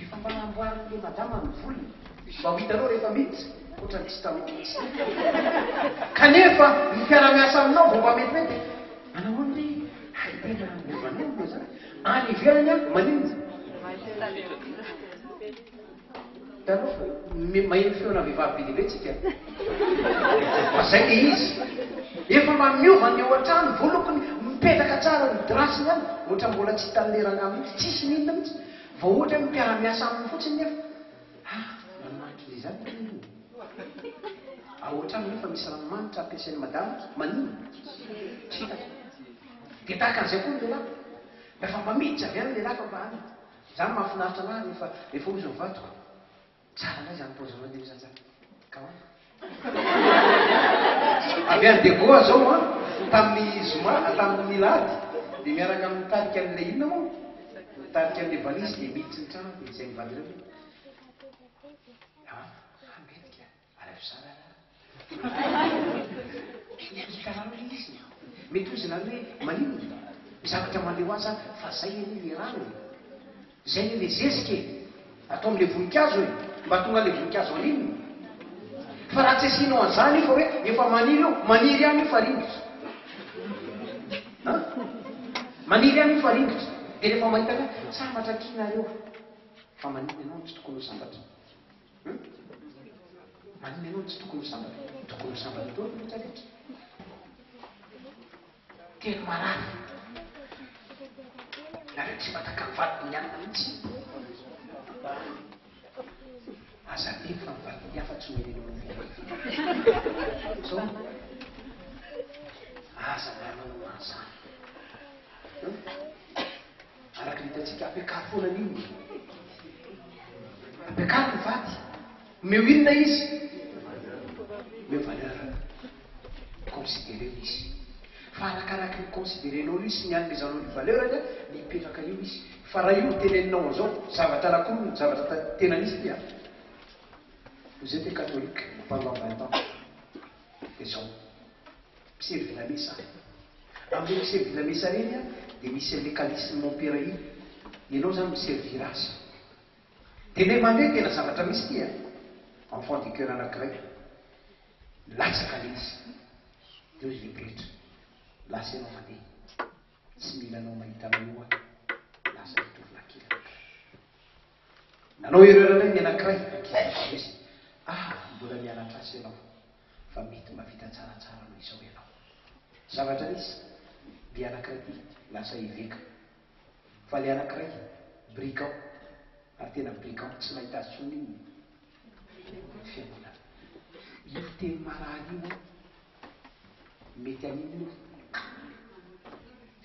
efa mba amboarin'le madama ny volony mba ho hitanao rehefa miditsy ohatrany tsy tanao mihitsy kanefa ny mpiara-miasa aminao vao mba metimety manao an'le haitena movan'olona zany any ivelany a maninona tanao maheno feona vehivavy be lehibe tsika fa zay le izy efa mba miova ny eo an-trano voalokony mipetraka tsara ny drasiny any ohatra mbola tsy talerana mihitsy tsisy minina mihitsy vao ohatra mpiara-miasa aminy fotsiny nefa manomanitro le zany ahoatrano nefa misy ranomanitra ampiasain'ny madama manino tsy hitako dia tahaka an'izay koa ny lehilahy rehefa mamiditra avy any lehilahy fa any zany mahafinaritra anahy rehefa ozy mivadiko tsara anay zany paozinao dia zany ka avy any degoa zao a tamin'ny zoma tamin'ny lady dia miaraka amin'ny tarika an'ilay inona moa tarika an'ilay valisy dia miditsy ny trano dia izay mivady reo ametika alafizara hitanao izy mety ozy zany hoe manino zavatra mandeho azy fa zay eny le rano zay le zezika atao amin'le voninkazo e mba tonga le voninkazo an'inony fa raha tsy asianao an'izany fa hoe efa maniry eo maniry ihany io fa ringotra maniry ihany io fa ringotra dia rehefa mahita ka sambatra kinareo fa maniny ianao tsy tokony ho sambatra maniny ianao tsy tokony ho sambatra tokony ho sambatra to rehetrarehetra telo marary nareo tsy mataka mivadiny mianina mihitsy aza teny fa mivadiny hafa tsy meneny so aza manao an'izany araka hitantsika ampiakary foana an'iny ampiakary mivady meo inona izy meo valeur considéré izy fa arakaraky ny considérénao izy sy ny anomezanao ny valeur dia mipetraka io izy fa raha io teneninao zao zavatra lakono zavatra tena nisy dia vous êtes catholique pendant 20 ans et zao miservy la mesa amin'le miservy la mesa reny a dia misy an'le calice mon père iny ianao zany miservir azy dia le mandeha tena zavatra misy ty a enfant du cœur anankiray latsaka le izy dia ozy lepretra lasa ianao mandeha tsy mila anao mahitanao io a lasa mitovonakely nanao ereuranay ny anankiray izy mbola mianatra asy ianao fa mety mavita tsaratsara no izao ianao zavatra nisy le anankiray ty lasa iveka fa le anankiray brigand ary tena brigand tsy mahita azy tsoniny fiangonana io teny marary io mety an'iny io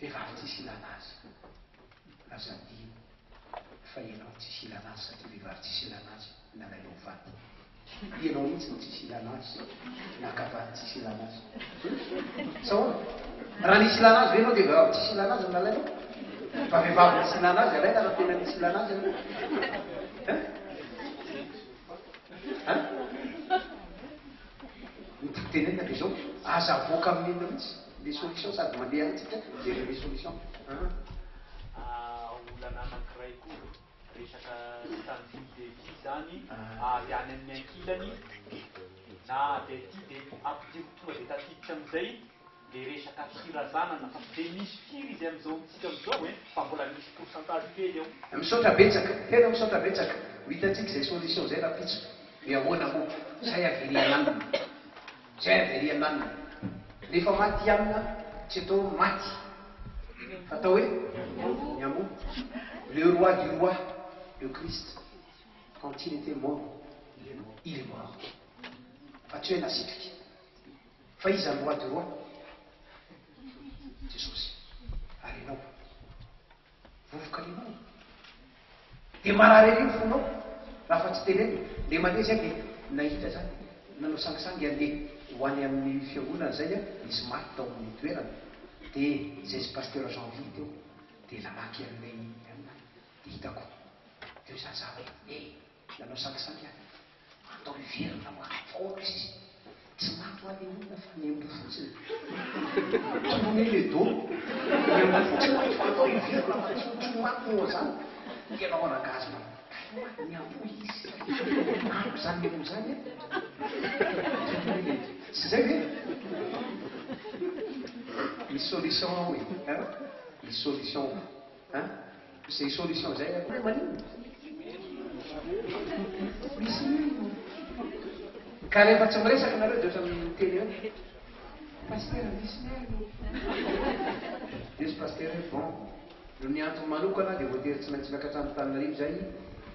vehivavy tsisy ilana azy lasa dino fa ianao tsisy ilana azy satria vehivavy tsisy ilana azy nalainao vady ianao mihitsy no tsisy ilana azy nakavady tsisy ilana azy sao raha nisy ilana azy venao dia vehivavy tsisy ilana azy nalainao fa vehivavy nisy ilana azy alaina raha tena nisy ilana azy tenena dia zao aza avoaka amin'inona mihitsy le solution sady mandeha antsika dia le solution olana anankiray koa resaka tanjy dia ty zany avy any amin'ny ankilany na dia ty dia ampidiro tonga dia tafiditra amin'izay dia resaka firazanana fa dia misy firy izy amin'izao mitsika amin'izao hoe fa mbola misy pourcentage kely eo misaotra betsaka tena misaotra betsaka hitantsika izay solution zay raha pitsika dia ahoana moa zay averiananina zay averiananina rehefa maty amina tsy atao maty fa atao hoe miamoa le roi du roi le Christ quand il était mort il est mort fa tsy hoe nasitrika fa iza ny roi du roi jesosy ary anao vovoka lenao dia marary ery ny fonao raha fa tsy teneny le mandeha zay dia nahita zany nanao sangisangy andeha ho any amin'ny fiangonana zay a misy maty tao amin'ny toerana dia izay sy pasteur Jean-Vie teo dia namaky amin'ilay dia hitako teo zany zavatra nanao sangisangy any atao iverina moafoaka izy tsy maty ho any olona fa miembo fotsiny tsony le do miembo fotsiny fa atao iverina fa tsy maty moa zany ianao anagazy miambo izy ampo zany miambo zany tsy zay ve misy solution hoe misy solution zay solution zay hoe manino misy ka rehefa tsy miresaka nareo de ohatrany teny eo pasteur misy izy pasteur bon no ny antony manokana dia voatery tsy maintsy miakatrano Tananarivo zay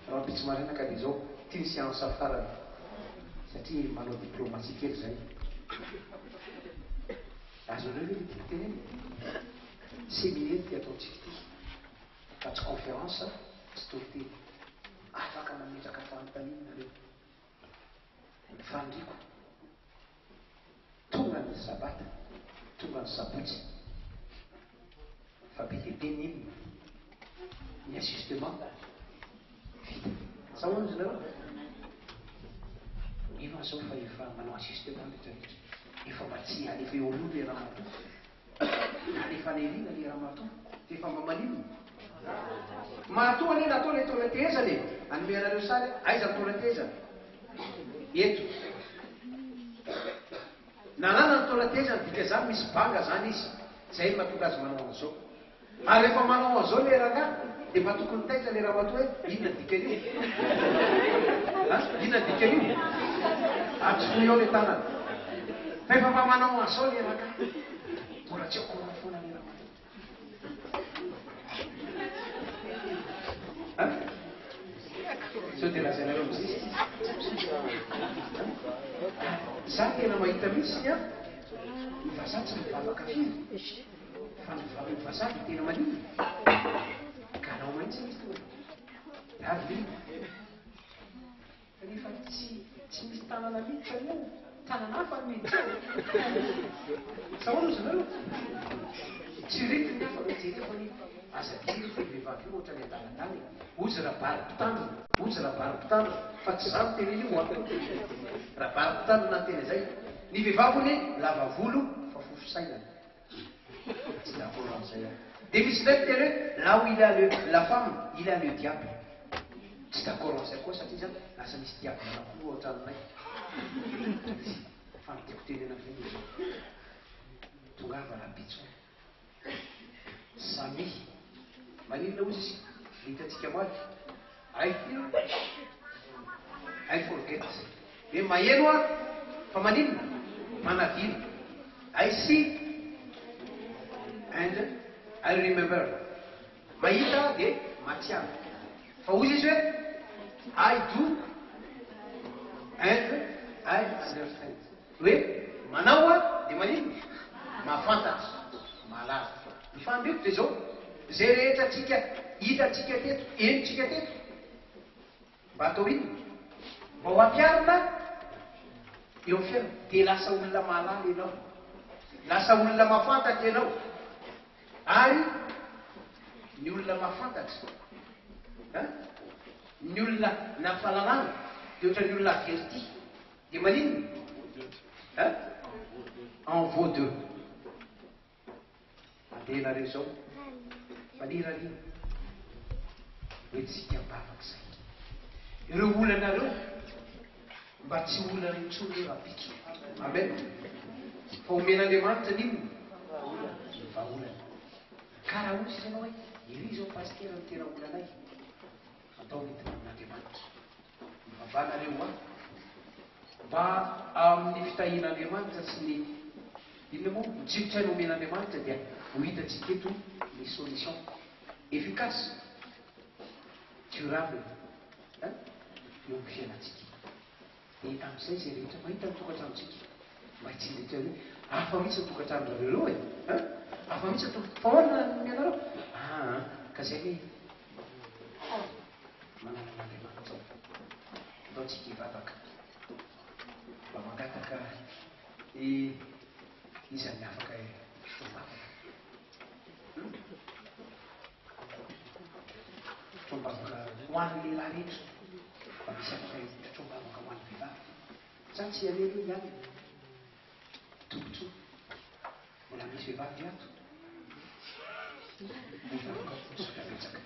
raha mpitsy maraina ka dia zao tia ny séance farany satria manao diplomatie kely zay azonareo hoe dicteny séminaire ty ataontsika ty fa tsy conférence tsy toriteny afaka mametraka fanompaninareo fandriko tonga ny sabata tonga ny sabotsy fa be dehibe n'inona ny ajustement vita sa hoany izy nareo ino azao fa efa manao ajustement rehetrarehetra efa mba tsy alefa eo aloha le raha mato alefa anelina le raha mato efa mba manino mato ane natao le tolatezany anome anareo sary aiza tolatezany eto nanana ny tolatezany dika zany misy banga zany izy zay mahatonga azy manao an'izao ary rehefa manao an'izao le raha dia mahatokony taitra le raha mato hoe inona dikan'io inona dikan'io atsoy ao le tanana rehefa mba manao an'izao le raha mbola tsy akorana foana le raha mato sao dia lazanareo amizay za tena mahita misy a ny vazaha tsy mivavaka firy fa ny vazaha dia tena manino ka anao mahitsy misy toa ary rehefa tsy misy tanana miditra io tanana hafa ny miditra sa hoana izy nareo tsy rety ny hafa jerefany azabiry fa vehivavy io ohatra ny adaladany ozy rabarim-pitandrona ozy rabarim-pitandrona fa tsy zany teneny io a rabarim-pitandrona ny tena zay ny vehivavy ny lava volo fa fofo sainany tsy d'accord am'izay a dia misy ndraiky tena hoe là où il a la femme il a le diable tsy d'accord am'izay koa satria zany lasa misy diable anakoa ohatra aminay fa ny tiako tenena zay tongava rabitso samy manina ozy izy hitatsika maly I forget hoe maheno a fa maninona manadino I see and I remember mahita dia matiana fa ozy izy hoe I do and I understand hoe manao a dia maninona mahafantatra malava mifandriko dia zao zay rehetra tsika hitatsika teto enitsika teto mba atao inona mba ho ampiarina eo amin'ny fiainana dia lasa olona mahalala ianao lasa olona mahafantatra ianao ary ny olona mahafantatra ny olona nafalalana dia ohatra ny olona averti dia maninona en vaut deux andehanareo zao fanirarina hoe tsika mbavaka zay ireo olanareo mba tsy olana intsony hoe rabitso amen fa omen'andriamanitra ninona vaolana ka raha ozy izy ianao hoe iry zao pastera ny tena olanay atao midina amin'andriamanitra mivavanareo a mba amin'ny fitahian'andriamanitra sy ny inona moa mitsirotraino omen'andriamanitra dia ho hitatsika eto ny solution efficace durable eo amin'ny fiainatsika dia amin'izay zay rehetra mahita ny tokantranotsika mba hitsindratra hoe hafa mihitsy ny tokantranonareo e hafa mihitsy fa hoana mianareo ka zay hoe manana n'andriamanitra ataontsika hivavaka mba mangataka izany afaka fotombavaka fotombavaka ho an'ny lehilahy rehetra mba misy afaka fotombavaka ho an'ny vehivavy zany tsy alelo ihany tombotsoa mbola misy vehivavy ato mivavaka sotrabetsaka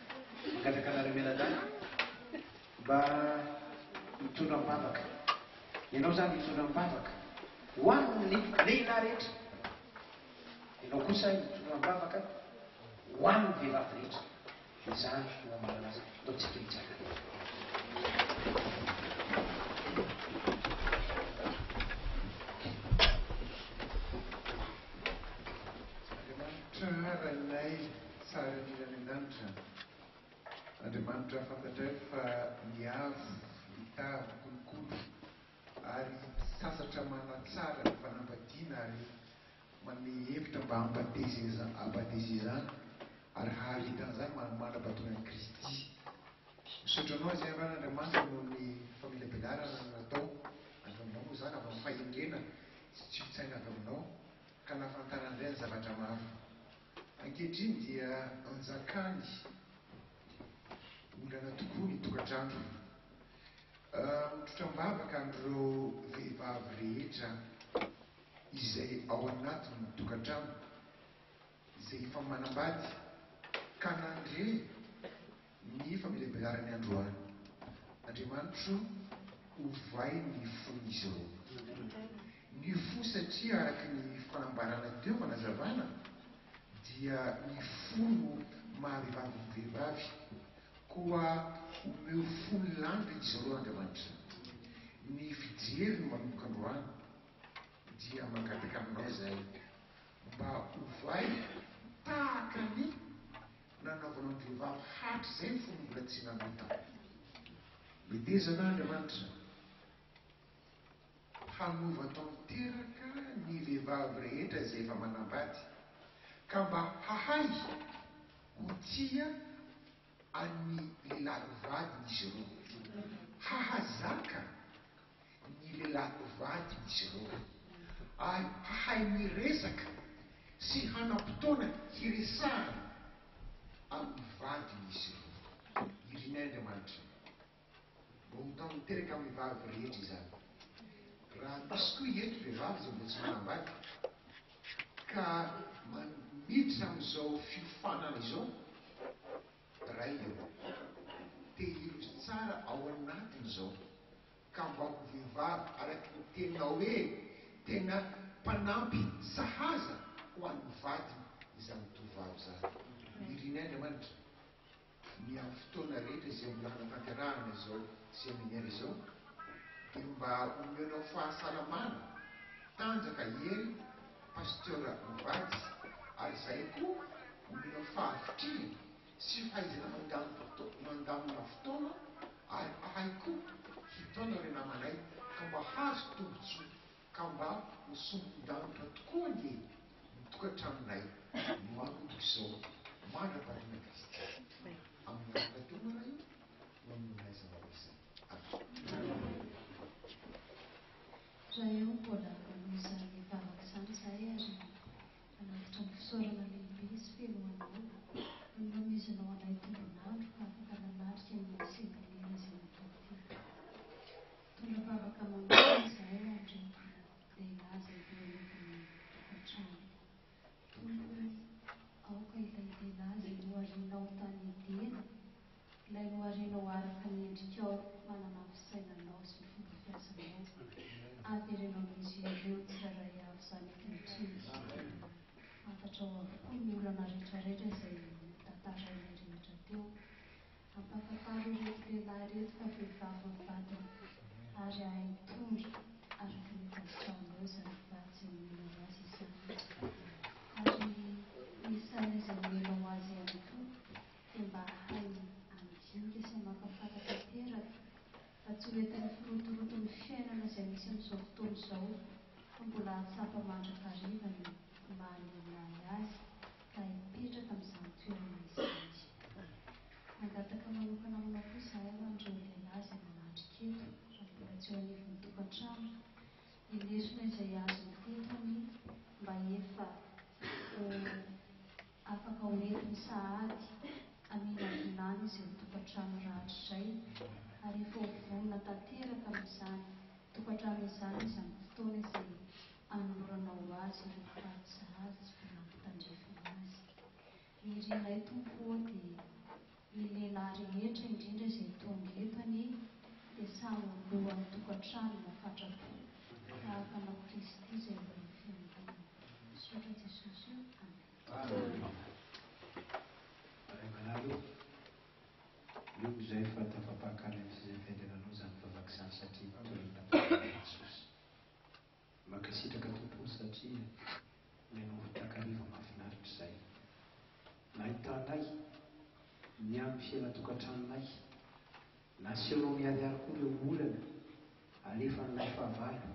mangataka anareo menadany mba mitondra mivavaka ianao zany mitondra mivavaka ho an'ny lehilahy rehetra ianao kosa mitondra mivavaka ho an'ny vehivavy rehetra zany no amarana azy ataontsika mitsaka rahalay tsara mirany an-danitra andriamanitra fantatra fa miavo mitavo kolokolo ary sasatra manatsara ny fanambadiana ary manome hevitra mba ampateza izany ary hahavitan'izany manam-patongan'i Kristy. Misaotra anao izay Andriamanitra noho ny familabelarana natao avy aminao moa izany avy amin'ny fahendrena sy tsiotsaina avy aminao ka nahafantaran'izay ny zavatra maro. Ankehitriny dia anjakany olana tokoa ny tokantrano. Mitrotram-bavaka amin'ireo vehivavy rehetra izay ao anatin'ny tokantrano izay efa manambady ka nandre ny familabezarany androany. Andriamanitro ovay ny fon'izy ireo. Ny fo satria araka ny fanambarana teo fanazavana dia ny fo no mahavehivavy ny vehivavy koa omeo fony landy izy ireo Andriamanitra. Ny fijery no manomboka androany dia mangataka aminao izay mba ovay tahaka ny nanaovanao ny vehivavy hatry izay ny fony mbola tsy nanota. Betezana Andriamanitra hanova tanteraka ny vehivavy rehetra izay efa manambady ka mba hahay ho tia any lehilahy vadiny izy ireo, hahazaka ny lehilahy vadiny izy ireo, hahay miresaka sy hanam-potoana hiresahana amin'ny vadiny izy ireo. Iriny Andriamanitra mba ho tanteraka amin'ny vehivavy rehetra izany. Raha misy koa eto vehivavy izay mbola tsy manambady ka miditra amin'izao fiofanana izao, ray eo tehilo tsara ao anatiny izao ka mba ho vehivavy araky ny tena hoe tena mpanampy sahaza ho an'ny vadiny izany tovavy izany. Iriny Andriamanitra ny amin'ny fotoana rehetra izay mbola hanatanterahana izao seminaire izao dia mba omenao fahasalamana tanjaka hery pasteur mivady ary izay koa omenao fahavitriny sy fahaizana mandamina fotoana ary ahay koa hitaona re namanay ka mba hazo tombotsoa ka mba ho sombon-danitra tokoa ny tokantranonay no manomboka izao mandra-pahaina Kristy amin'ny anatona io no amin'nay zava-misy. Raha eo mbola manozany vavaka izany izahay ary manafitra ny fisaorana lehibe sy feloanao no nomezanao anay tombonandro ka afaka nanarika amin'ny sengalena izay nataoty. Tondra vavaka manao izahay andreto lehilahy izay voalohany tokantrano. Tompony aoka ilay lehilahy izay noharinao tany Edena, ilay noharinao araka ny endrikao manana fisainanao sy ny fomba fiasanao. Averenao izy ireo tsiraray avy izany ankehitriny. Fantatrao avokoa ny olana rehetrarehetra izay tantarainay rehetra teo. Ampafafaro ireto lehilahy reto fa vehivavy mivadina ary ahay tondra araka ny tasitraonao izany vady izay omenao azy izany. Ary ny saina izay omenao azy ihany koa dia mba hahay andinga sy mankafantatra teraka fa tsy ho entin'ny firotoroton'ny fiainana izay misy amin'izao fotoana izao fa mbola hatsapa mandrakariva ny mahalehilahy azy ka hipetraka amin'izany toerana izany. Mangataka manokana aminao koa izahay ho an'ireo lehilahy izay manatrika eto fa mbola tsy ho anivon'ny tokantrano, ilesona izay azony tetony mba efa afaka ho entiny sahady aminavinany izay tokantrano rahatr' izay ary efa ho vonona tanteraka amin'izany tokantrano izany izany fotoana izay anoranao azy rehefa sahazy sy manampitandrefina azy. Irinay tompo dia ny lehilahy rehetra indrindra izay tonga etony dia samy lohan'ny tokantrano mahafantrapo tahaka anao Kristy izay mbola fiangonana. Misaotra Jesosy. Amen. Ray manalo io izay fa tafapakany izay fiandrenanao izany vavaka izany satria toerana Jesosy. Mankasitraka tompony satria menao takariva mahafinaritra izay. Nahitanay ny amin'ny fiaina-tokantranonay, nasehonao miariary koa ireo olana alefanay fahavalo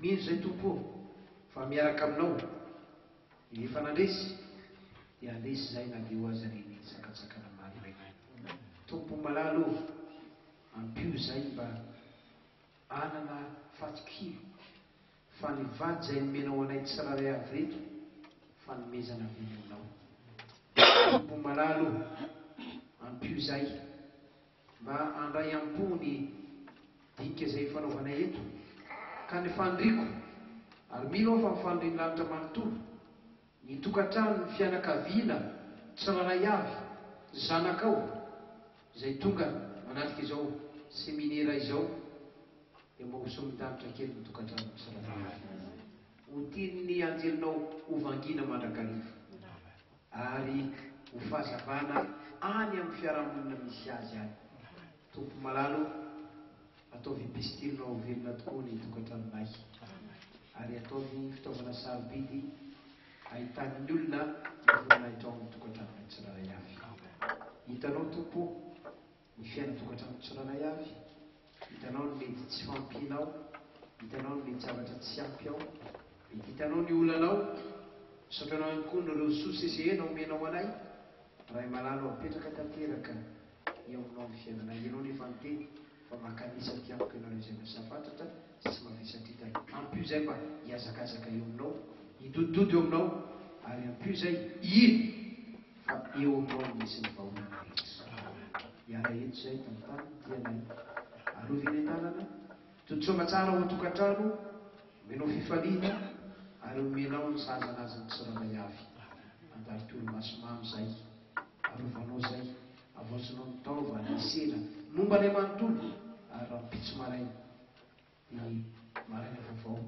mino zay tompo fa miaraka aminao efa nandresy dia andesy zay na dia ho azy reny sakatsakana maro regny tompo malalo ampio zay mba anana fatikilo fa ny vady zay nomenao anay tsiraray avy reto fa nomezana venonao tompo malalo ampio zay mba andray ampony dinika zay fanaovanay eto ka ny fandriko ary mino aho fa mifandriny lanitra manontolo ny tokantrano ny fianakaviana tsiraray avy zanakao zay tonga manatrika izao seminera izao dia mahoso midanitra kely ny tokantrano tsiraray avy ho tiany anjelinao hovangina mandrakariva ary ho fahazavana any amin'ny fiarahamonina misy azy any tompo malalo ataovy pistilinao velona tokoa ny tokantranonay ary ataovy fitaovana sarobidy ahitany olona mivoninahitra ao amin'ny tokantranonay tsiraray avy hitanao tompo ny fiaina tokantrano tsiraray avy hitanao ny mety tsy fampianao hitanao ny mety zavatra tsy ampy ao hitanao ny olanao satranao ihany koa nareo sosesehena omenao anay rahay malalo apetraka tanteraka eo aminao amin'ny fiainanay ianao nefa nyteny fa makanisa tiamiko ianareo izay masafatratra sy mavisatrita ampio zay mba hiazakazaka eo aminao hidododo eo aminao ary ampio zay ino fa eo aminao misy ny vahoana rehetra hiara eto zay tamintany tianay aroviny an-tanana totosoa tsara ho tokantrano omenao fifaliana ary omenao ny sahazanazy ny tsiraray avy andary tolo masomamy zay arovanao zay avoatsinao ny taova ny sena momba ilay manontolo ary rampitso maraina ny maraina vaovao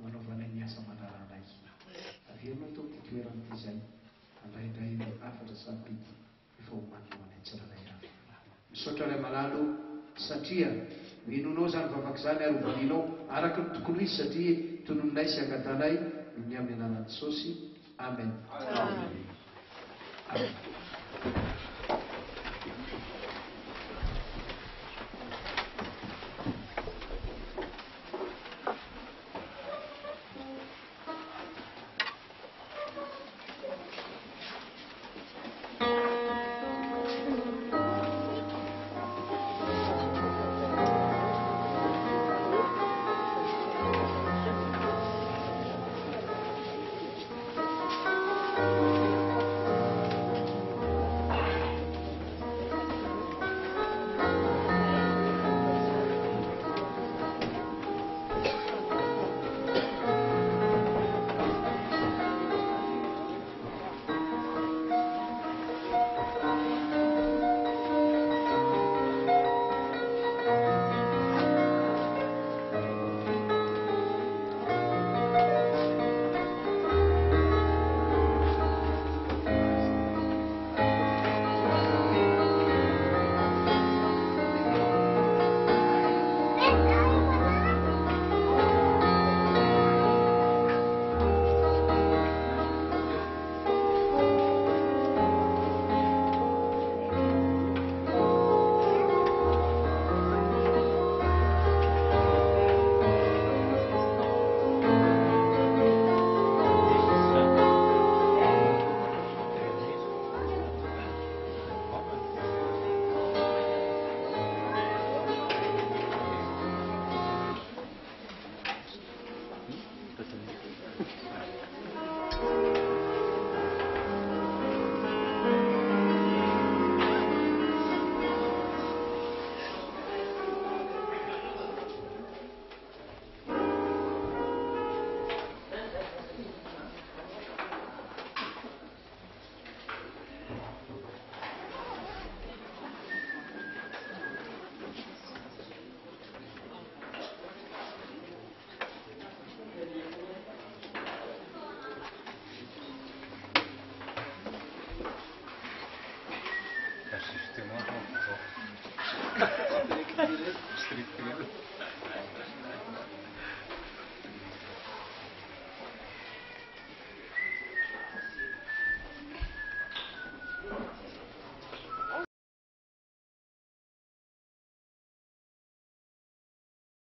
manaovanay ny asa mandaranay averinao tompo toeran'ity zay andraindray afatra sabidy efa homanina anay tsiraray avy misaotra ray malalo satria minonao zany vavaka zany ary hovalianao araka ny tokony izy satria tononinay sy angatanay no ny amin'ny anaran'ny sosy amen. Amen.